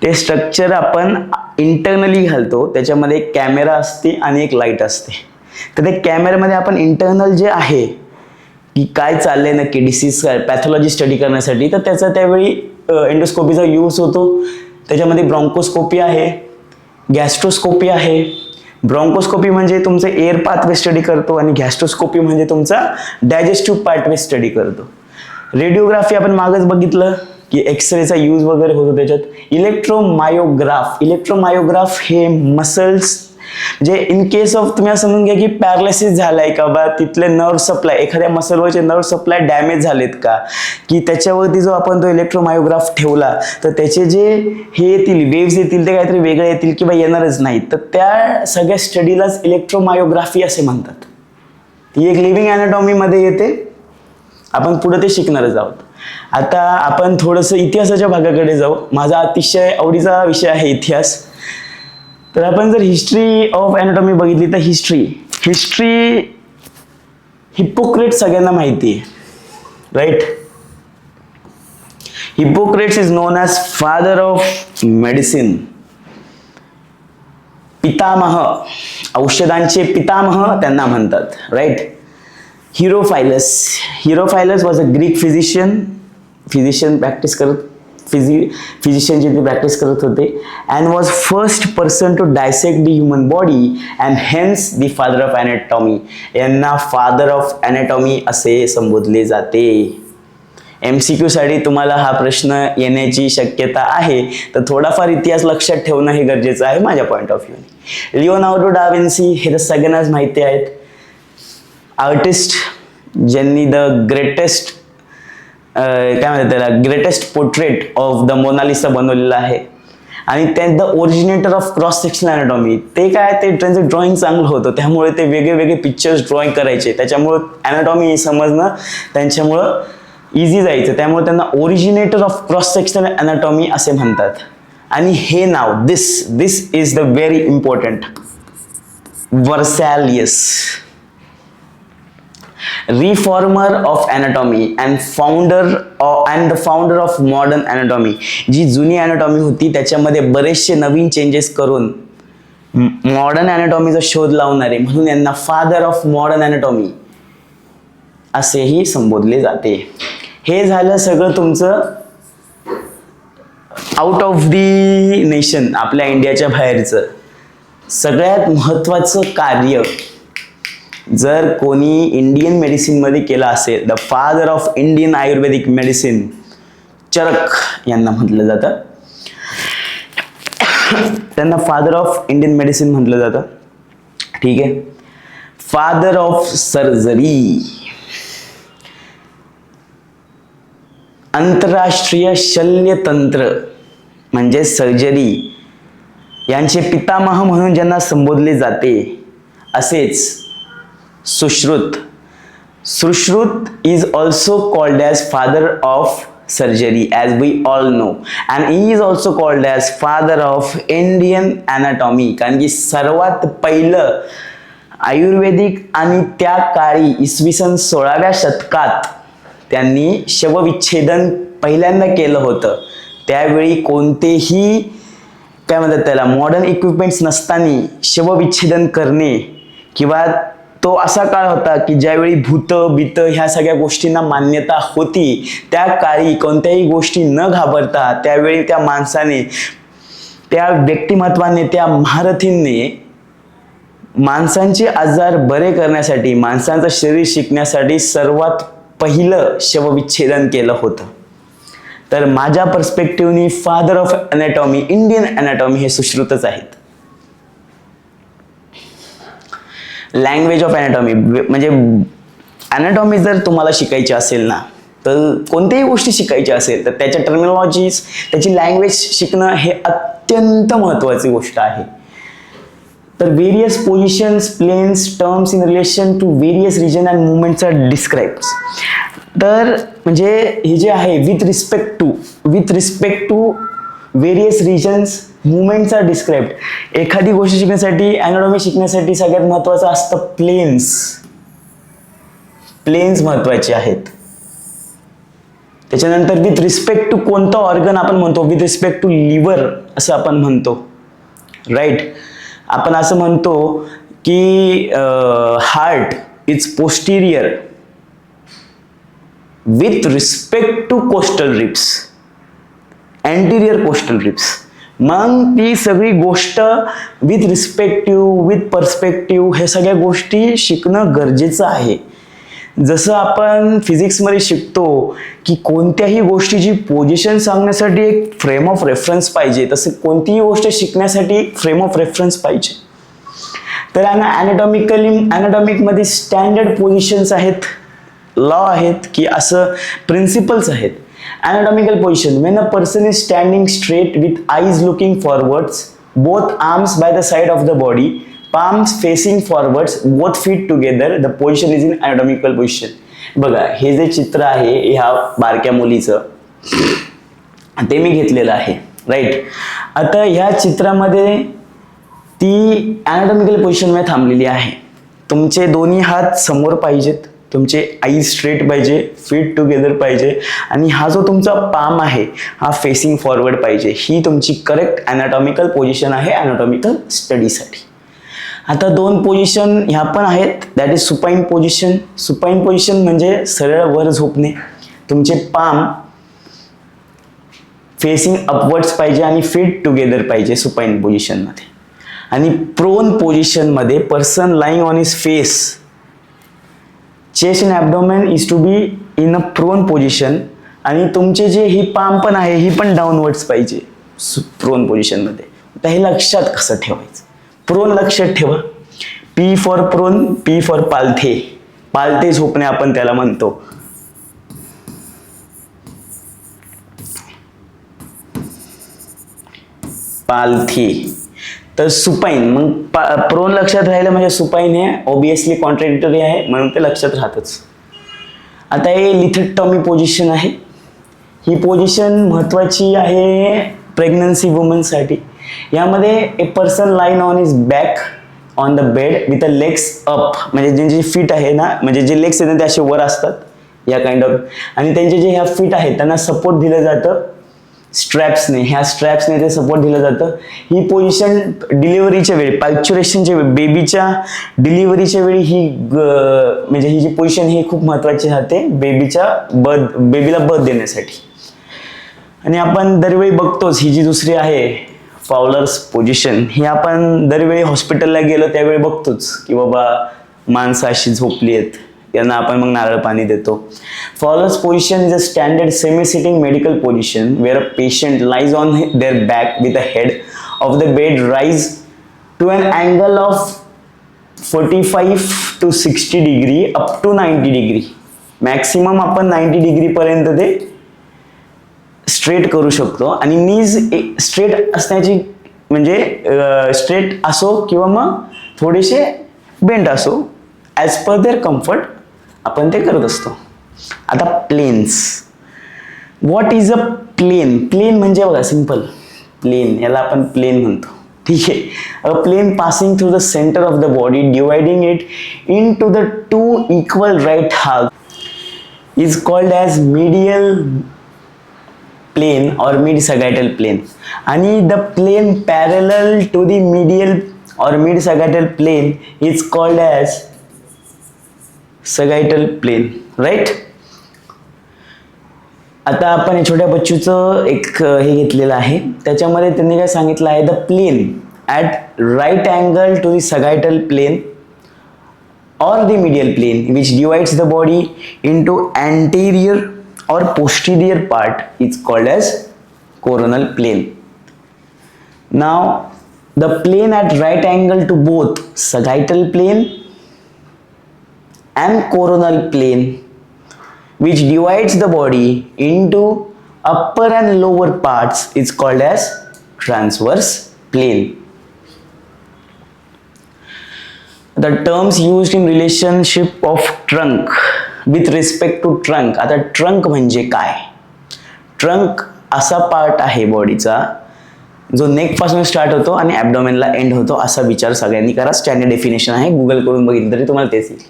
Speaker 2: ते स्ट्रक्चर आपण इंटरनली घालतो. त्याच्यामध्ये एक कॅमेरा असते आणि एक लाईट असते. तर त्या कॅमेऱ्यामध्ये आपण इंटरनल जे आहे की काय चाललंय नक्की डिसीज पॅथॉलॉजी स्टडी करण्यासाठी, तर त्याचा त्यावेळी एंडोस्कोपीचा यूज होतो. त्याच्यामध्ये ब्रॉन्कोस्कोपी आहे, गॅस्ट्रोस्कोपी आहे. ब्रॉन्कोस्कोपी म्हणजे तुमचं एअर पाथवे स्टडी करतो आणि गॅस्ट्रोस्कोपी म्हणजे तुमचा डायजेस्टिव्ह पाथवे स्टडी करतो. रेडिओग्राफी आपण मागच बघितलं की एक्सरेचा यूज वगैरे होतो त्याच्यात. इलेक्ट्रोमायोग्राफ हे मसल्स म्हणजे इन केस ऑफ तुम्ही असं समजून घ्या की पॅरालिसिस झालाय का बा, तिथले नर्व सप्लाय एखाद्या मसलवरचे नर्व सप्लाय डॅमेज झालेत का, की त्याच्यावरती जो आपण तो इलेक्ट्रोमायोग्राफ ठेवला तर त्याचे जे हे येतील वेव्स येतील ते काहीतरी वेगळे येतील किंवा येणारच नाहीत. तर त्या सगळ्या स्टडीलाच इलेक्ट्रोमायोग्राफी असे म्हणतात. ती एक लिव्हिंग अॅनाटॉमी मध्ये येते. आपण पुढे ते शिकणारच आहोत. आता आपण थोडंसं इतिहासाच्या भागाकडे जाऊ. माझा अतिशय आवडीचा विषय आहे इतिहास. तर आपण जर हिस्ट्री ऑफ अॅनाटॉमी बघितली तर हिस्ट्री हिप्पोक्रेट्स सगळ्यांना माहिती आहे. Right. Hippocrates is known as father of medicine. पितामह, औषधांचे पितामह त्यांना म्हणतात. Right. Herophilus was a Greek physician practice करत फिजिशियनची ते प्रॅक्टिस करत होते. And was first person to dissect the human body and hence the father of anatomy. यांना फादर ऑफ अॅनाटॉमी असे संबोधले जाते. MCQ साठी तुम्हाला हा प्रश्न येण्याची शक्यता आहे, तर थोडाफार इतिहास लक्षात ठेवणं हे गरजेचं आहे माझ्या पॉईंट ऑफ व्ह्यूने. लिओनार्डो डा विन्सी हे तर सगळ्यांनाच माहिती आहेत. आर्टिस्ट ज्यांनी द ग्रेटेस्ट काय म्हणतात त्याला greatest portrait of the Mona Lisa बनवलेला आहे. आणि ते the originator of cross sectional anatomy, ते काय ते त्यांचं ड्रॉइंग चांगलं होतं त्यामुळे ते वेगळे वेगळे पिक्चर्स ड्रॉइंग करायचे, त्याच्यामुळं अॅनाटॉमी समजणं त्यांच्यामुळं इझी जायचं, त्यामुळे त्यांना originator of cross sectional anatomy असे म्हणतात. आणि हे नाव this is the very important, Vesalius, reformer of anatomy and the founder of modern anatomy. जी जुनी अॅनाटॉमी होती त्याच्यामध्ये बरेचसे नवीन चेंजेस करून मॉडर्न अॅनाटॉमीचा शोध लावणारे, म्हणून यांना फादर ऑफ मॉडर्न अॅनाटॉमी असेही संबोधले जाते. हे झालं सगळं तुमचं आउट ऑफ दी नेशन, आपल्या इंडियाच्या बाहेरचं. सगळ्यात महत्त्वाचं कार्य जर कोणी इंडियन मेडिसिनमध्ये केलं असेल, the father of Indian ayurvedic medicine Charak यांना म्हटलं जातं. त्यांना फादर ऑफ इंडियन मेडिसिन म्हटलं जातं. ठीक आहे. फादर ऑफ सर्जरी, आंतरराष्ट्रीय शल्यतंत्र म्हणजे सर्जरी यांचे पितामह म्हणून ज्यांना संबोधले जाते. असेच Sushrut is also called as father of surgery as we all know, and he is also called as father of Indian anatomy, कारण की सर्वात पहिलं आयुर्वेदिक आणि त्या काळी इसवी सन 16व्या शतकात त्यांनी शवविच्छेदन पहिल्यांदा केलं होतं. त्यावेळी कोणतेही काय म्हणतात त्याला मॉडर्न इक्विपमेंट्स नसताना शवविच्छेदन करणे, किंवा तो असा काळ होता की ज्यावेळी भूत बित ह्या सगळ्या गोष्टींना मान्यता होती. त्या काळी कोणत्याही गोष्टी न घाबरता त्यावेळी त्या माणसाने, त्या व्यक्तिमत्वाने, त्या महारथींनी माणसांचे आजार बरे करण्यासाठी, माणसांचं शरीर शिकण्यासाठी सर्वात पहिलं शवविच्छेदन केलं होतं. तर माझ्या पर्स्पेक्टिव्हनी father of anatomy, Indian anatomy हे सुश्रुतच आहेत. लँग्वेज ऑफ अॅनाटॉमी म्हणजे अॅनाटॉमी जर तुम्हाला शिकायची असेल ना, तर कोणत्याही गोष्टी शिकायच्या असेल तर त्याच्या टर्मिनॉलॉजीज, त्याची लँग्वेज शिकणं हे अत्यंत महत्त्वाची गोष्ट आहे. तर various positions, planes, terms in relation to various region and movements are describes. तर म्हणजे हे जे आहे with respect to various regions, movements are described. एखादी गोष्ट शिकण्यासाठी, अॅनाटॉमी शिकण्यासाठी सगळ्यात महत्त्वाचं असतं प्लेन्स महत्त्वाचे आहेत. त्याच्यानंतर विथ रिस्पेक्ट टू कोणतं ऑर्गन आपण म्हणतो, विथ रिस्पेक्ट टू लिव्हर असं आपण म्हणतो, राईट. आपण असं म्हणतो की heart is posterior with respect to costal ribs, anterior costal ribs. मग ती सगळी गोष्ट विथ रिस्पेक्टिव्ह, विथ पर्स्पेक्टिव्ह हे सगळ्या गोष्टी शिकणं गरजेचं आहे. जसं आपण फिजिक्समध्ये शिकतो की कोणत्याही गोष्टीची पोझिशन सांगण्यासाठी एक फ्रेम ऑफ रेफरन्स पाहिजे, तसं कोणतीही गोष्ट शिकण्यासाठी फ्रेम ऑफ रेफरन्स पाहिजे. तर अॅनाटॉमिकमध्ये स्टँडर्ड पोझिशन्स आहेत, लॉ आहेत, की असं प्रिन्सिपल्स आहेत. Anatomical position: when a person is standing straight with eyes looking forwards, both arms by the side of the body, palms facing forwards, both feet together, the position is in anatomical position. बघा, हे जे चित्र आहे ह्या बारक्या मुलीचं, ते मी घेतलेलं आहे, राईट. आता ह्या चित्रामध्ये ती अॅनाटॉमिकल पोझिशनमध्ये थांबलेली आहे. तुमचे दोन्ही हात समोर पाहिजेत, तुमचे आईज स्ट्रेट पाहिजे, फीट टुगेदर पाहिजे, आणि हा जो तुमचा पाम आहे हा फेसिंग फॉरवर्ड पाहिजे. ही तुमची करेक्ट अॅनाटॉमिकल पोझिशन आहे अॅनाटॉमिकल स्टडीसाठी. आता दोन पोझिशन ह्या पण आहेत, दॅट इज सुपाईन पोझिशन. सुपाईन पोझिशन म्हणजे सरळ वर झोपणे. तुमचे पाम फेसिंग अपवर्ड्स पाहिजे आणि फीट टुगेदर पाहिजे सुपाईन पोझिशनमध्ये. आणि प्रोन पोझिशनमध्ये person lying on his face, chest and abdomen is to be in a prone position. आणि तुमचे जे ही पाम पण आहे ही पण डाऊनवर्ड्स पाहिजे प्रोन पोझिशनमध्ये. तर हे लक्षात कसं ठेवायचं? प्रोन लक्षात ठेवा. P for prone, P for पालथे. पालथे झोपणे आपण त्याला म्हणतो. पालथी. तर सुपाईन, मग प्रोन लक्षात राहिलं म्हणजे सुपाईन हे ऑब्विसली कॉन्ट्रॅडिक्टरी आहे म्हणून ते लक्षात राहतच. आता हे लिथेक्टॉमी पोझिशन आहे. ही पोझिशन महत्वाची आहे प्रेग्नन्सी वुमनसाठी. यामध्ये a person line on his back on the bed with a legs up, म्हणजे ज्यांचे फीट आहे ना, म्हणजे जे लेग्स आहेत ना ते असे वर असतात या काइंड ऑफ, आणि त्यांचे जे ह्या फीट आहेत त्यांना सपोर्ट दिलं जातं स्ट्रॅप्सने. ह्या स्ट्रॅप्सने ते सपोर्ट दिलं जातं. ही पोझिशन डिलिव्हरीच्या वेळी, पाल्च्युरेशनच्या वेळी, बेबीच्या डिलिव्हरीच्या वेळी ही म्हणजे ही जी पोझिशन ही खूप महत्वाची राहते बेबीला बर्थ देण्यासाठी. आणि आपण दरवेळी बघतोच ही जी दुसरी आहे फावलर्स पोझिशन, ही आपण दरवेळी हॉस्पिटलला गेलो त्यावेळी बघतोच की बाबा माणसं अशी झोपली आहेत, यांना आपण मग नारळ पाणी देतो. Fowler's position is a standard semi-sitting medical position where a patient lies on their back with the head of the bed rise to an angle of 45 to 60 degree up to 90 degree. Maximum आपण 90 degree पर्यंत ते straight करू शकतो. आणि नीज straight असण्याची म्हणजे straight असो किंवा मग थोडेसे बेंड असो, ॲज पर देअर कम्फर्ट आपण ते करत असतो. आता planes. What is a plane? Plane म्हणजे बघा सिंपल प्लेन, याला आपण प्लेन म्हणतो. ठीक आहे. A plane passing through the centre of the body dividing it into the two equal right half is called as medial plane or mid sagittal plane. आणि the plane parallel to the medial or mid sagittal plane is called as sagittal plane. Right. आता आपण छोट्या बच्चूचं एक हे घेतलेलं आहे, त्याच्यामध्ये त्यांनी काय सांगितलं आहे, the plane at right angle to the sagittal plane or the medial plane which divides the body into anterior or posterior part is called as coronal plane. Now the plane at right angle to both sagittal plane and coronal plane which divides the body into upper and lower parts is called as transverse plane. The terms used in relationship of trunk with respect to trunk. आता trunk म्हणजे काय? Trunk असा part आहे बॉडीचा जो neck पासून start होतो आणि ॲब्डोमेनला एंड होतो, असा विचार सगळ्यांनी करा. स्टँडर्ड डेफिनेशन आहे, गुगल करून बघितलं तरी तुम्हाला तेच येईल.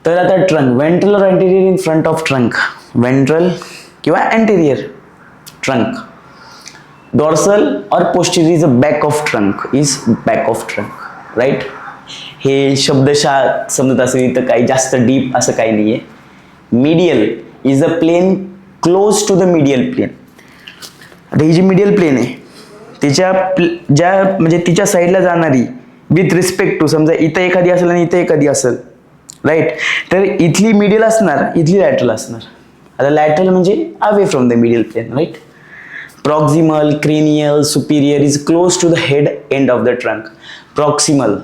Speaker 2: तर आता ट्रंक, वेंट्रल और anterior in front of trunk, ventral किंवा अँटेरियर ट्रंक. डॉर्सल और posterior is a back of trunk, is back of trunk. Right. हे शब्दशः समजत असेल तर काही जास्त डीप असं काही नाही आहे. Medial is the plane close to the medial plane. आता ही जी मीडियल प्लेन आहे तिच्या ज्या म्हणजे तिच्या साईडला जाणारी विथ रिस्पेक्ट टू, समजा इथं एखादी असेल आणि इथं एखादी असेल, राईट, तर इथली मिडियल असणार, इथली लॅटरल असणार. आता लॅटरल म्हणजे away from the medial plane. Right. Proximal, cranial, superior is close to the head end of the trunk. Proximal,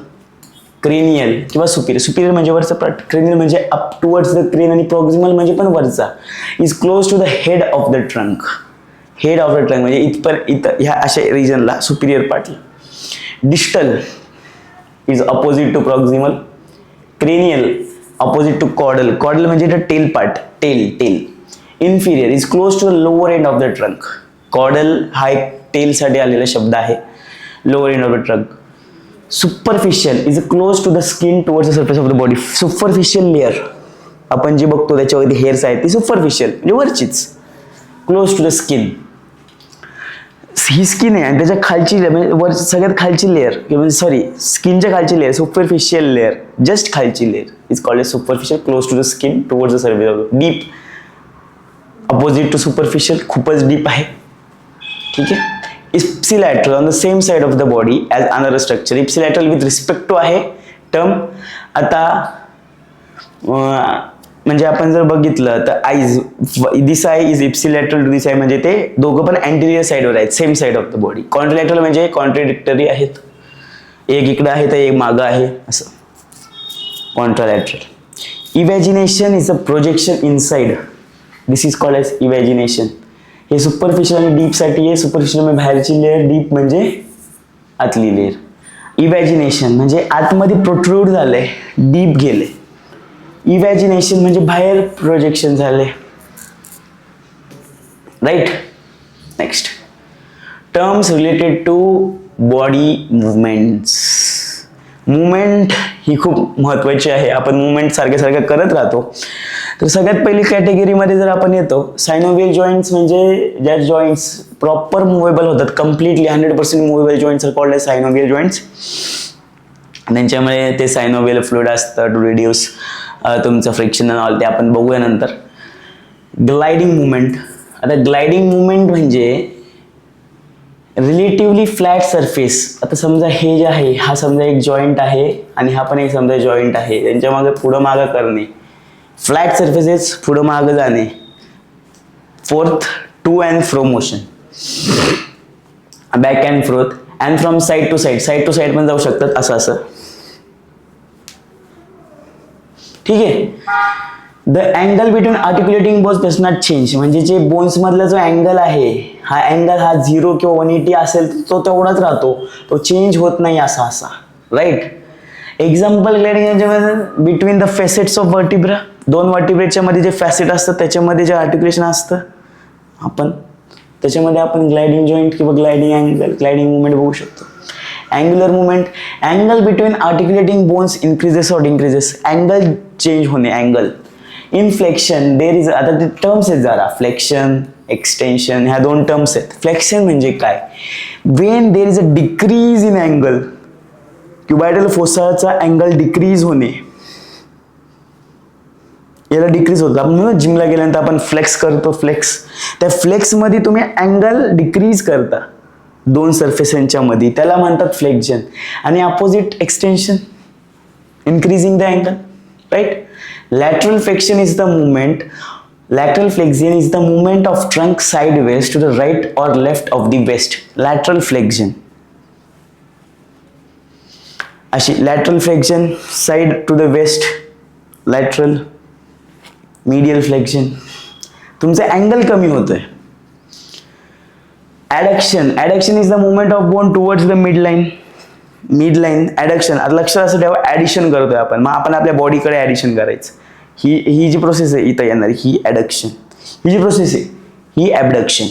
Speaker 2: cranial किंवा सुपिरियर. सुपिरियर म्हणजे वरचा पार्ट, क्रेनियल म्हणजे अप टुवर्ड्स द क्रेन, आणि प्रॉक्सिमल म्हणजे पण वरचा. Is close to the head of the trunk. Head of the trunk म्हणजे इथं ह्या अशा रिजनला, सुपिरियर पार्टला. Distal is opposite to proximal. Cranial opposite to caudal. Caudal म्हणजे इथं tail part, tail. Inferior is close to the lower end of the trunk. Caudal हा एक टेल साठी आलेला शब्द आहे, lower end of the trunk. Superficial is close to the skin towards the surface of the body. Superficial layer आपण जी बघतो त्याच्यावरती hairs आहेत ती सुपरफिशियल म्हणजे वरचीच, क्लोज टू द स्किन. ही स्किन आहे आणि त्याच्या खालची म्हणजे वर सगळ्यात खालची लेअर किंवा सॉरी स्किनच्या खालची लेअर, सुपरफिशियल लेअर, जस्ट खालची layer is called as superficial, close to the skin towards the surface of the. Deep opposite to superficial, खूपच डीप आहे. ठीक आहे. Ipsilateral on the same side of the body as another structure. Ipsilateral with respect to आहे term. आता म्हणजे आपण जर बघितलं तर eyes, this eye is ipsilateral to this eye, म्हणजे ते दोघं पण अँटेरियर साईडवर आहेत, same side of the body. Contralateral म्हणजे कॉन्ट्रडिक्टरी आहेत, एक इकडं आहे तर एक मागं आहे असं. Contralateral. Imagination is a projection inside. This is called as imagination. हे सुपरफिशियल आणि डीपसाठी आहे. सुपरफिशियल म्हणजे बाहेरची लेअर, डीप म्हणजे आतली लेअर. इमॅजिनेशन म्हणजे आतमध्ये प्रोट्रूड झाले, डीप गेले. इमॅजिनेशन म्हणजे बाहेर प्रोजेक्शन झाले. Right. Next, terms related to body movements. Movement ही खूप महत्त्वाची आहे. आपण मुवमेंट सारखं करत राहतो. तर सगळ्यात पहिली कॅटेगरीमध्ये जर आपण येतो, सायनोव्हियल जॉईंट्स म्हणजे ज्या जॉईंट्स प्रॉपर मुव्हेबल होतात, completely 100% movable joints are called as synovial joints. त्यांच्यामुळे ते सायनोव्हियल फ्लुइड असतं टू रिड्यूस तुमचं फ्रिक्शन अँड ऑल, ते आपण बघूया नंतर. Gliding movement. आता ग्लायडिंग मुवमेंट म्हणजे रिलेटिव्हली फ्लॅट सरफेस. आता समजा हे जे आहे, हा समजा एक जॉईंट आहे आणि हा पण एक समजा जॉईंट आहे, त्यांच्या मागे पुढं मागं करणे. फ्लॅट सरफेसेस पुढं मागं जाणे. Forth, to and fro motion, back and forth, and from side to side. Side to side पण जाऊ शकतात, असं असं. ठीक आहे. The angle between articulating bones does not change. म्हणजे जे बोन्स मधला जो अँगल आहे, हा अँगल हा 0 किंवा 180 असेल तो तेवढाच राहतो, तो चेंज होत नाही असा. Right. Example gliding between the facets of vertebra. दोन वर्टिब्रेच्या मध्ये जे फॅसेट असतं त्याच्यामध्ये जे आर्टिक्युलेशन असतं, त्याच्यामध्ये आपण ग्लायडिंग जॉईंट किंवा ग्लायडिंग अँगल, ग्लायडिंग मुवमेंट बघू शकतो. Angular movement, angle between articulating bones increases or decreases. Angle change होणे, अँगल. इनफ्लेक्शन, देर इज, आता ते टर्म्स आहेत जरा, फ्लेक्शन, एक्सटेन्शन, ह्या दोन टर्म्स आहेत. फ्लेक्शन म्हणजे काय? When there is a decrease in angle, cuboidal फोसाचा अँगल डिक्रीज होणे, याला डिक्रीज होतं. आपण जिमला गेल्यानंतर आपण फ्लेक्स करतो, फ्लेक्स. त्या फ्लेक्समध्ये तुम्ही अँगल डिक्रीज करता दोन सरफेसांच्या मध्ये, त्याला म्हणतात फ्लेक्शन. आणि opposite extension, increasing the angle. Right. Lateral flexion is the movement. Lateral flexion is the movement of trunk sideways to the right or left of the waist. Lateral flexion. अशी lateral flexion, side to the waist, lateral, medial flexion. तुमचा angle कमी होतोय. Adduction. Adduction is the movement of bone towards the midline. मिडलाईन, ॲडक्शन. आता लक्षात असं ठेवा, addition करतोय आपण. मग आपण आपल्या बॉडीकडे ॲडिशन करायचं. ही जी प्रोसेस आहे इथं येणार, ही ॲडक्शन. ही जी प्रोसेस आहे ही ॲबडक्शन.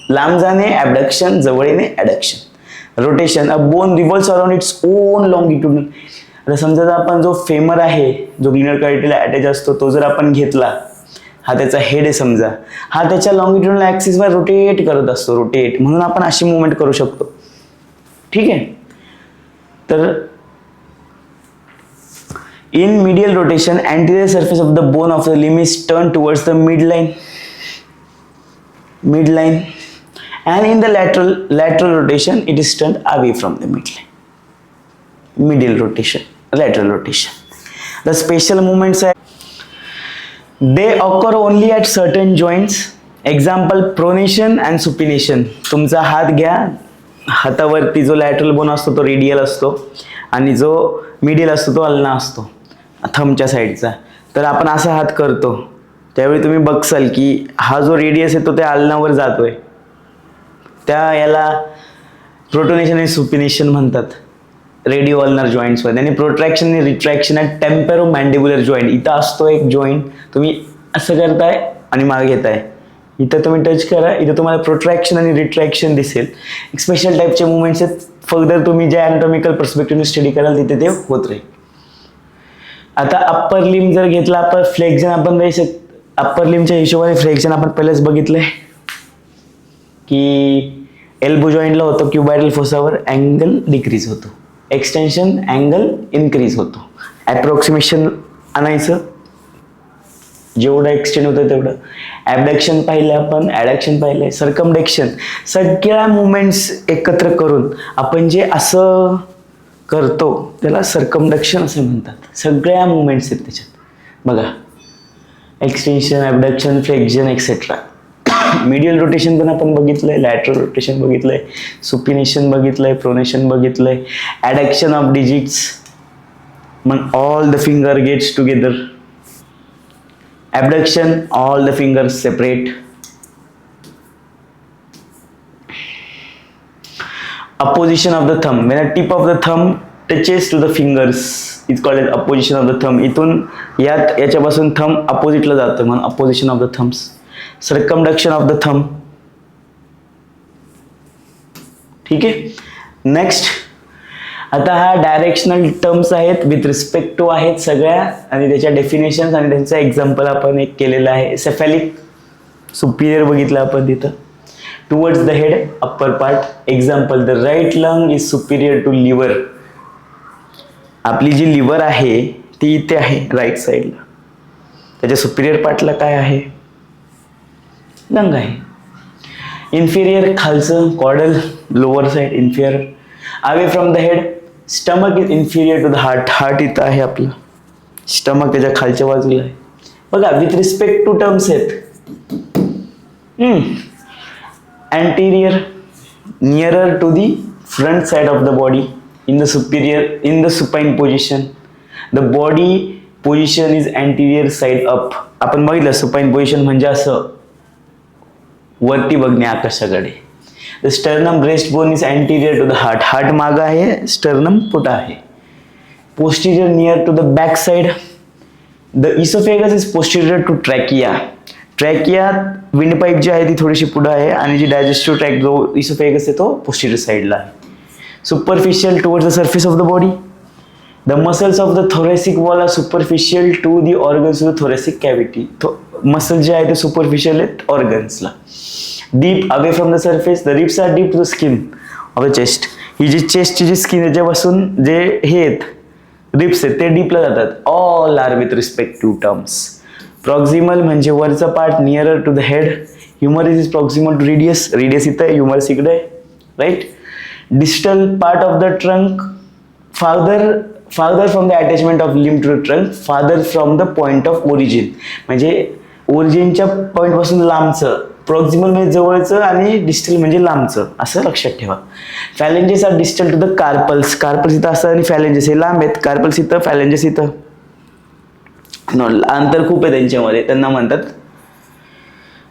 Speaker 2: लांब जाणे ॲबडक्शन, जवळ येणे adduction. Rotation, a bone revolves around its own longitudinal. आता समजा आपण जो फेमर आहे, जो ग्लिनर कॅव्हिटीला अटॅच असतो, तो जर आपण घेतला, हा त्याचा हेड आहे समजा, हा त्याच्या लॉंगिट्युडनल ॲक्सिसवर रोटेट करत असतो, रोटेट. म्हणून आपण अशी मुवमेंट करू शकतो. ठीक आहे. तर in medial rotation, anterior surface of the bone of the limb is turned towards the midline, and in the lateral rotation it is turned away from the midline. Medial rotation, lateral rotation. The special movements are, they occur only at certain joints. Example, pronation and supination. तुमचा हात घ्या, हातावरती जो lateral bone असतो तो radial असतो आणि जो मिडियल असतो तो अल्ना असतो, थंबच्या साईडचा. तर आपण असा हात करतो त्यावेळी तुम्ही बघसाल की हा जो रेडियस आहे तो त्या अल्नावर जातोय, त्या याला प्रोटोनेशन आणि सुपिनेशन म्हणतात रेडिओ अल्नर जॉईंट्समध्ये. आणि प्रोट्रॅक्शन आणि रिट्रॅक्शन आहे टेम्पेरो मॅन्डिब्युलर जॉईंट. इथं असतो एक जॉईंट, तुम्ही असं करताय आणि मागे घेताय, इथं तुम्ही टच करा, इथं तुम्हाला प्रोट्रॅक्शन आणि रिट्रॅक्शन दिसेल. एक स्पेशल टाईपचे मुवमेंट्स आहेत. फर्दर तुम्ही जे अॅनाटॉमिकल पर्स्पेक्टिव्हने स्टडी कराल तिथे ते होत राहील. आता अप्पर लिम जर घेतला, अप्पर फ्लेक्शन आपण अप्पर लिमच्या हिशोबाने फ्लेक्शन आपण पहिलेच बघितलंय की एल्बो जॉईंटला होतो, क्युबायडल फोसावर अँगल डिक्रीज होतो, एक्सटेन्शन अँगल इन्क्रीज होतो. ॲप्रॉक्सिमेशन आणायचं, जेवढं एक्सटेंड होतं तेवढं. ॲबडक्शन पाहिलं आपण, ॲडक्शन पाहिलंय, सर्कमडक्शन. सगळ्या मुवमेंट्स एकत्र करून आपण जे असं करतो त्याला सर्कमडक्शन असे म्हणतात. सगळ्या मुवमेंट्स आहेत त्याच्यात बघा, extension, abduction, flexion et cetera. Medial rotation पण आपण बघितलंय, लॅटरल रोटेशन बघितलंय, सुपिनेशन बघितलंय, प्रोनेशन बघितलंय, ॲडक्शन ऑफ डिजिट्स, मग all the finger gets together, abduction, all the fingers separate. Apposition of the thumb, when a tip of the thumb touches to the fingers is called as apposition of the thumb. इथून याच्यापासून thumb opposite ला जातं म्हणून apposition of the thumbs. Circumduction of the thumb. ठीक आहे. Next, आता हा directional terms आहेत विथ रिस्पेक्ट टू आहेत सगळ्या, आणि त्याच्या डेफिनेशन्स आणि त्यांचं एक्झाम्पल आपण एक केलेलं आहे. सेफॅलिक सुपिरियर बघितलं आपण तिथं. Towards the head upper part, example the right lung is superior to liver. आपली जी लिव्हर आहे ती इथे आहे राईट साईडला, त्याच्या सुपिरियर पार्टला काय आहे? लंग आहे. इन्फिरियर खालचं caudal, lower side inferior. Away from the head, stomach is inferior to the heart. Heart इथं आहे आपलं, स्टमक त्याच्या खालच्या बाजूला आहे. बघा विथ रिस्पेक्ट टू टर्म्स आहेत. anterior, nearer to the front side of the body, in the supine position. The body position is anterior side up. आपण बघितलं supine position म्हणजे असं वरती बघणे आकाशाकडे. The sternum breastbone is anterior to the heart. Heart मागं आहे, sternum पुढं आहे. Posterior near to the back side. The esophagus is posterior to trachea. Trachea windpipe जी आहे ती थोडीशी पुढे आहे, आणि जी डायजेस्टिव्ह ट्रॅक जो इसोफेगस आहे तो पोस्टीरियर साईडला आहे. Superficial towards the surface of the body. The muscles of the thoracic wall are superficial to the organs of the thoracic cavity. Muscle जे आहे ते सुपरफिशियल आहेत ऑर्गन्सला. Deep away from the surface, the ribs are deep to the skin of the chest. ही जी चेस्टची जी skin याच्यापासून जे हे आहेत रिब्स आहेत ते डीपला जातात. All are with respect to terms. Proximal म्हणजे वरचा part, nearer to the head. Humerus is proximal to radius. Radius इथं आहे, ह्युमरस इकडे आहे, right. Distal part of the trunk, farther from the attachment of limb to the trunk, farther from the point of origin. म्हणजे ओरिजिनच्या point पासून लांबचं. Proximal म्हणजे जवळचं आणि डिस्टल म्हणजे लांबचं, असं लक्षात ठेवा. Phalanges are distal to the carpals. Carpals इथं असतात आणि फॅलेंजेस हे लांब आहेत. कार्पल्स इथं, फॅलेंजेस इथं. अंतर खूप आहे त्यांच्यामध्ये, त्यांना म्हणतात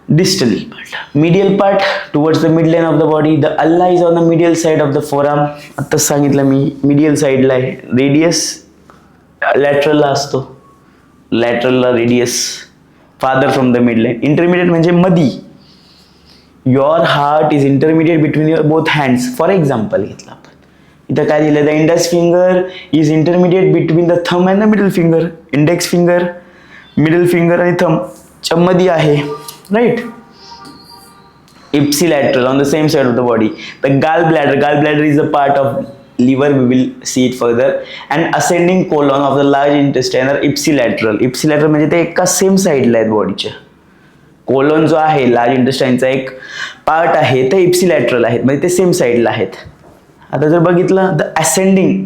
Speaker 2: distal part. Medial part towards the mid line of the body. The ulna is on the medial side of the forearm. आत्ताच सांगितलं मी, मीडियल साइडला आहे. रेडियस लॅटरलला असतो, लॅटरलला radius. Farther from the mid line. Intermediate म्हणजे मधी. Your heart is intermediate between your both hands. For example घेतलं आपण, इथं काय दिलं? The index finger is intermediate between the thumb and the middle finger. Index finger, middle finger आणि thumb च्या मध्ये आहे, right. Ipsilateral on the same side of the body. The gallbladder is a part of liver, we will see it further. And ascending colon of the large intestine are ipsilateral. Ipsilateral म्हणजे ते एका same साइडला आहेत बॉडीच्या. Colon जो आहे large इंटेस्टाइनचा एक part आहे ते इप्सिलॅटरल आहेत, म्हणजे ते सेम साइडला आहेत. आता जर बघितलं द असेंडिंग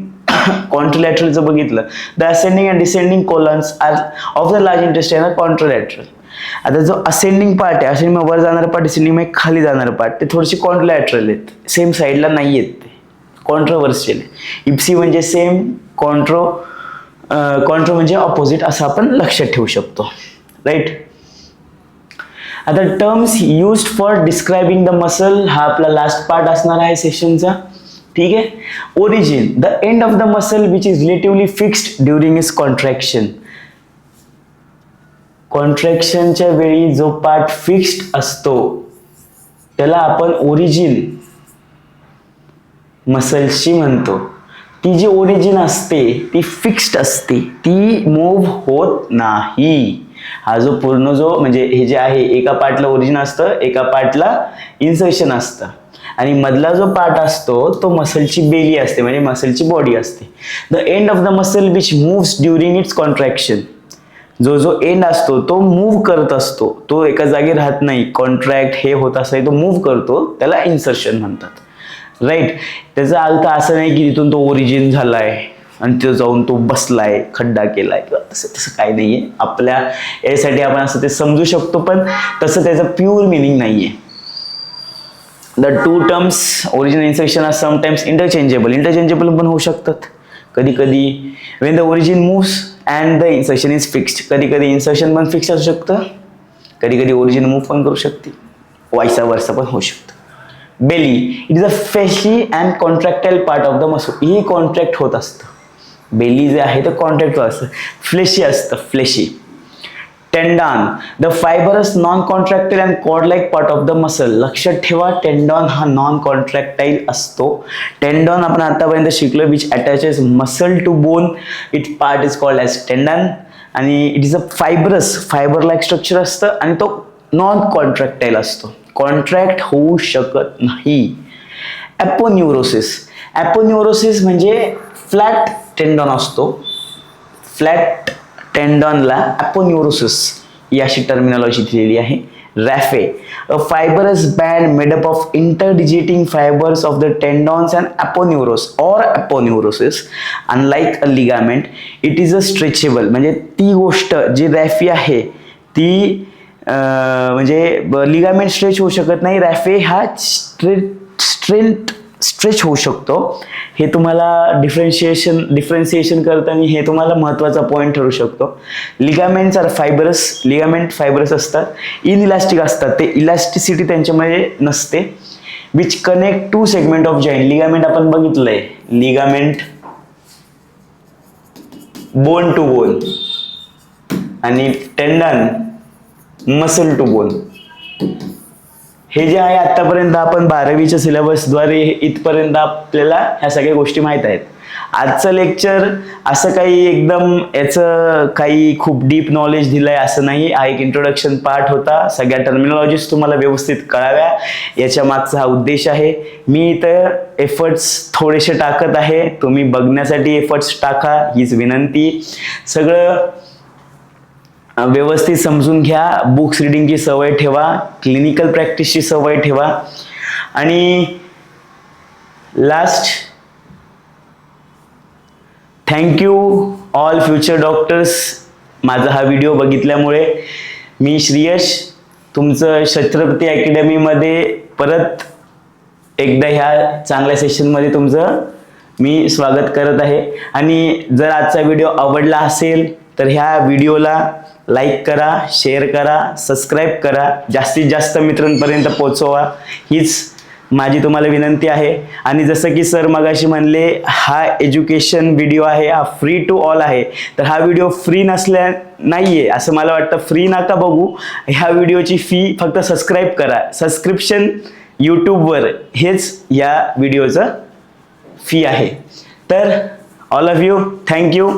Speaker 2: कॉन्ट्रलॅटरलचं बघितलं, the ascending and descending colons are of the large intestine are contralateral. आता जो असेंडिंग पार्ट आहे, असेंडिंग वर जाणारा पार्ट, डिसेंडिंग मध्ये खाली जाणारा पार्ट, ते थोडेसे कॉन्ट्रलॅटरल आहेत, सेम साइडला नाही आहेत, ते कॉन्ट्रोवर्शियल. इप्सी म्हणजे सेम, कॉन्ट्रो म्हणजे ऑपोजिट, असं आपण लक्षात ठेवू शकतो, राईट. आता terms used for describing the muscle, हा आपला लास्ट पार्ट असणार आहे सेशनचा, ठीक आहे. Origin, the end of the muscle which is relatively fixed during is contraction. कॉन्ट्रॅक्शनच्या वेळी जो पार्ट फिक्स्ड असतो त्याला आपण ओरिजिन मसल्सची म्हणतो. ती जी ओरिजिन असते ती फिक्स्ड असते, ती मूव्ह होत नाही. हा जो पूर्ण जो म्हणजे हे जे आहे, एका पार्टला ओरिजिन असतं, एका पार्टला इन्सर्शन असतं, आणि मधला जो पार्ट असतो तो मसलची बेली असते, म्हणजे मसलची बॉडी असते. The end of the muscle which moves during it's contraction, जो एंड असतो तो मूव्ह करत असतो, तो एका जागी राहत नाही. कॉन्ट्रॅक्ट हे होत असतं, तो मूव्ह करतो, त्याला इन्सर्शन म्हणतात, राईट. त्याचा अर्थ असं नाही की तिथून तो ओरिजिन झालाय आणि तिथं जाऊन तो बसलाय, खड्डा केलाय, किंवा तसं काही नाहीये. आपल्या यासाठी आपण असं ते समजू शकतो, पण तसं त्याचं प्युअर मिनिंग नाहीये. The two terms origin insertion are sometimes interchangeable पण होऊ शकतात कधी कधी. When the origin moves and the insertion is fixed. कधी कधी इन्सर्शन पण फिक्स असू शकतं, कधी कधी ओरिजिन मूव्ह पण करू शकते, वायसा वर्सा पण होऊ शकतं. Belly, it is a fleshy and contractile part of the muscle. ही कॉन्ट्रॅक्ट होत असतं. बेली जे आहे ते कॉन्ट्रॅक्ट होत असतं, फ्लेशी असतं, fleshy. Tendon, the fibrous non contractile and cord like part of the muscle. लक्षात ठेवा, टेंडॉन हा नॉन कॉन्ट्रॅक्टाईल असतो. टेंडॉन आपण आतापर्यंत शिकलो, which attaches muscle to bone. It part is called as tendon. आणि it is a fibre like structure असतं आणि तो नॉन कॉन्ट्रॅक्टाईल असतो, कॉन्ट्रॅक्ट होऊ शकत नाही. ॲपोन्युरोसिस म्हणजे फ्लॅट टेंडॉन असतो. फ्लॅट टेंडॉनला ॲपोन्युरोसिस ही अशी टर्मिनॉलॉजी दिलेली आहे. Raphe, a fibrous band made up of interdigitating fibres of the tendons and aponeurosis. Unlike a ligament, it is a stretchable. म्हणजे ती गोष्ट जी रॅफी आहे ती म्हणजे लिगामेंट स्ट्रेच होऊ शकत नाही. रॅफे हा स्ट्रेच होऊ शकतो. हे तुम्हाला डिफरन्शिएशन करताना हे तुम्हाला महत्त्वाचा पॉईंट ठरू शकतो. Ligaments are fibrous, ligament fibrous असतात, इनइलास्टिक असतात, ते इलास्टिसिटी त्यांच्यामध्ये नसते. Which connect two segment of joint. Ligament आपण बघितलंय, लिगामेंट बोन टू बोन आणि टेंडन मसल टू बोन. हे जे आहे आतापर्यंत आपण 12वीच्या सिलेबसद्वारे इथपर्यंत आपल्याला ह्या सगळ्या गोष्टी माहीत आहेत. आजचं लेक्चर असं काही एकदम याचं काही खूप डीप नॉलेज दिलंय असं नाही. हा एक इंट्रोडक्शन पार्ट होता. सगळ्या टर्मिनॉलॉजीज तुम्हाला व्यवस्थित कळाव्या याच्या मागचा हा उद्देश आहे. मी इथं एफर्ट्स थोडेसे टाकत आहे, तुम्ही बघण्यासाठी एफर्ट्स टाका हीच विनंती. सगळं व्यवस्थित समजून घ्या. बुक्स रिडिंगची सवय ठेवा, क्लिनिकल प्रॅक्टिसची सवय ठेवा. आणि last, thank you all future doctors माझा हा व्हिडिओ बघितल्यामुळे. मी श्रेयश तुमचं छत्रपती अकॅडमीमध्ये परत एकदा ह्या चांगल्या सेशनमध्ये तुमचं मी स्वागत करत आहे. आणि जर आजचा व्हिडिओ आवडला असेल तर ह्या व्हिडिओला लाईक करा, शेअर करा, सबस्क्राईब करा, जास्तीत जास्त मित्रांपर्यंत पोहोचवा हीच माझी तुम्हाला विनंती आहे. आणि जसं की सर मगाशी म्हणले, हा एज्युकेशन व्हिडिओ आहे, हा फ्री टू ऑल आहे. तर हा व्हिडिओ फ्री नाहीये असं मला वाटतं. फ्री नका बघू, ह्या व्हिडिओची फी फक्त सबस्क्राईब करा. सबस्क्रिप्शन यूट्यूबवर हेच या व्हिडिओचं फी आहे. तर ऑल ऑफ यू थँक्यू.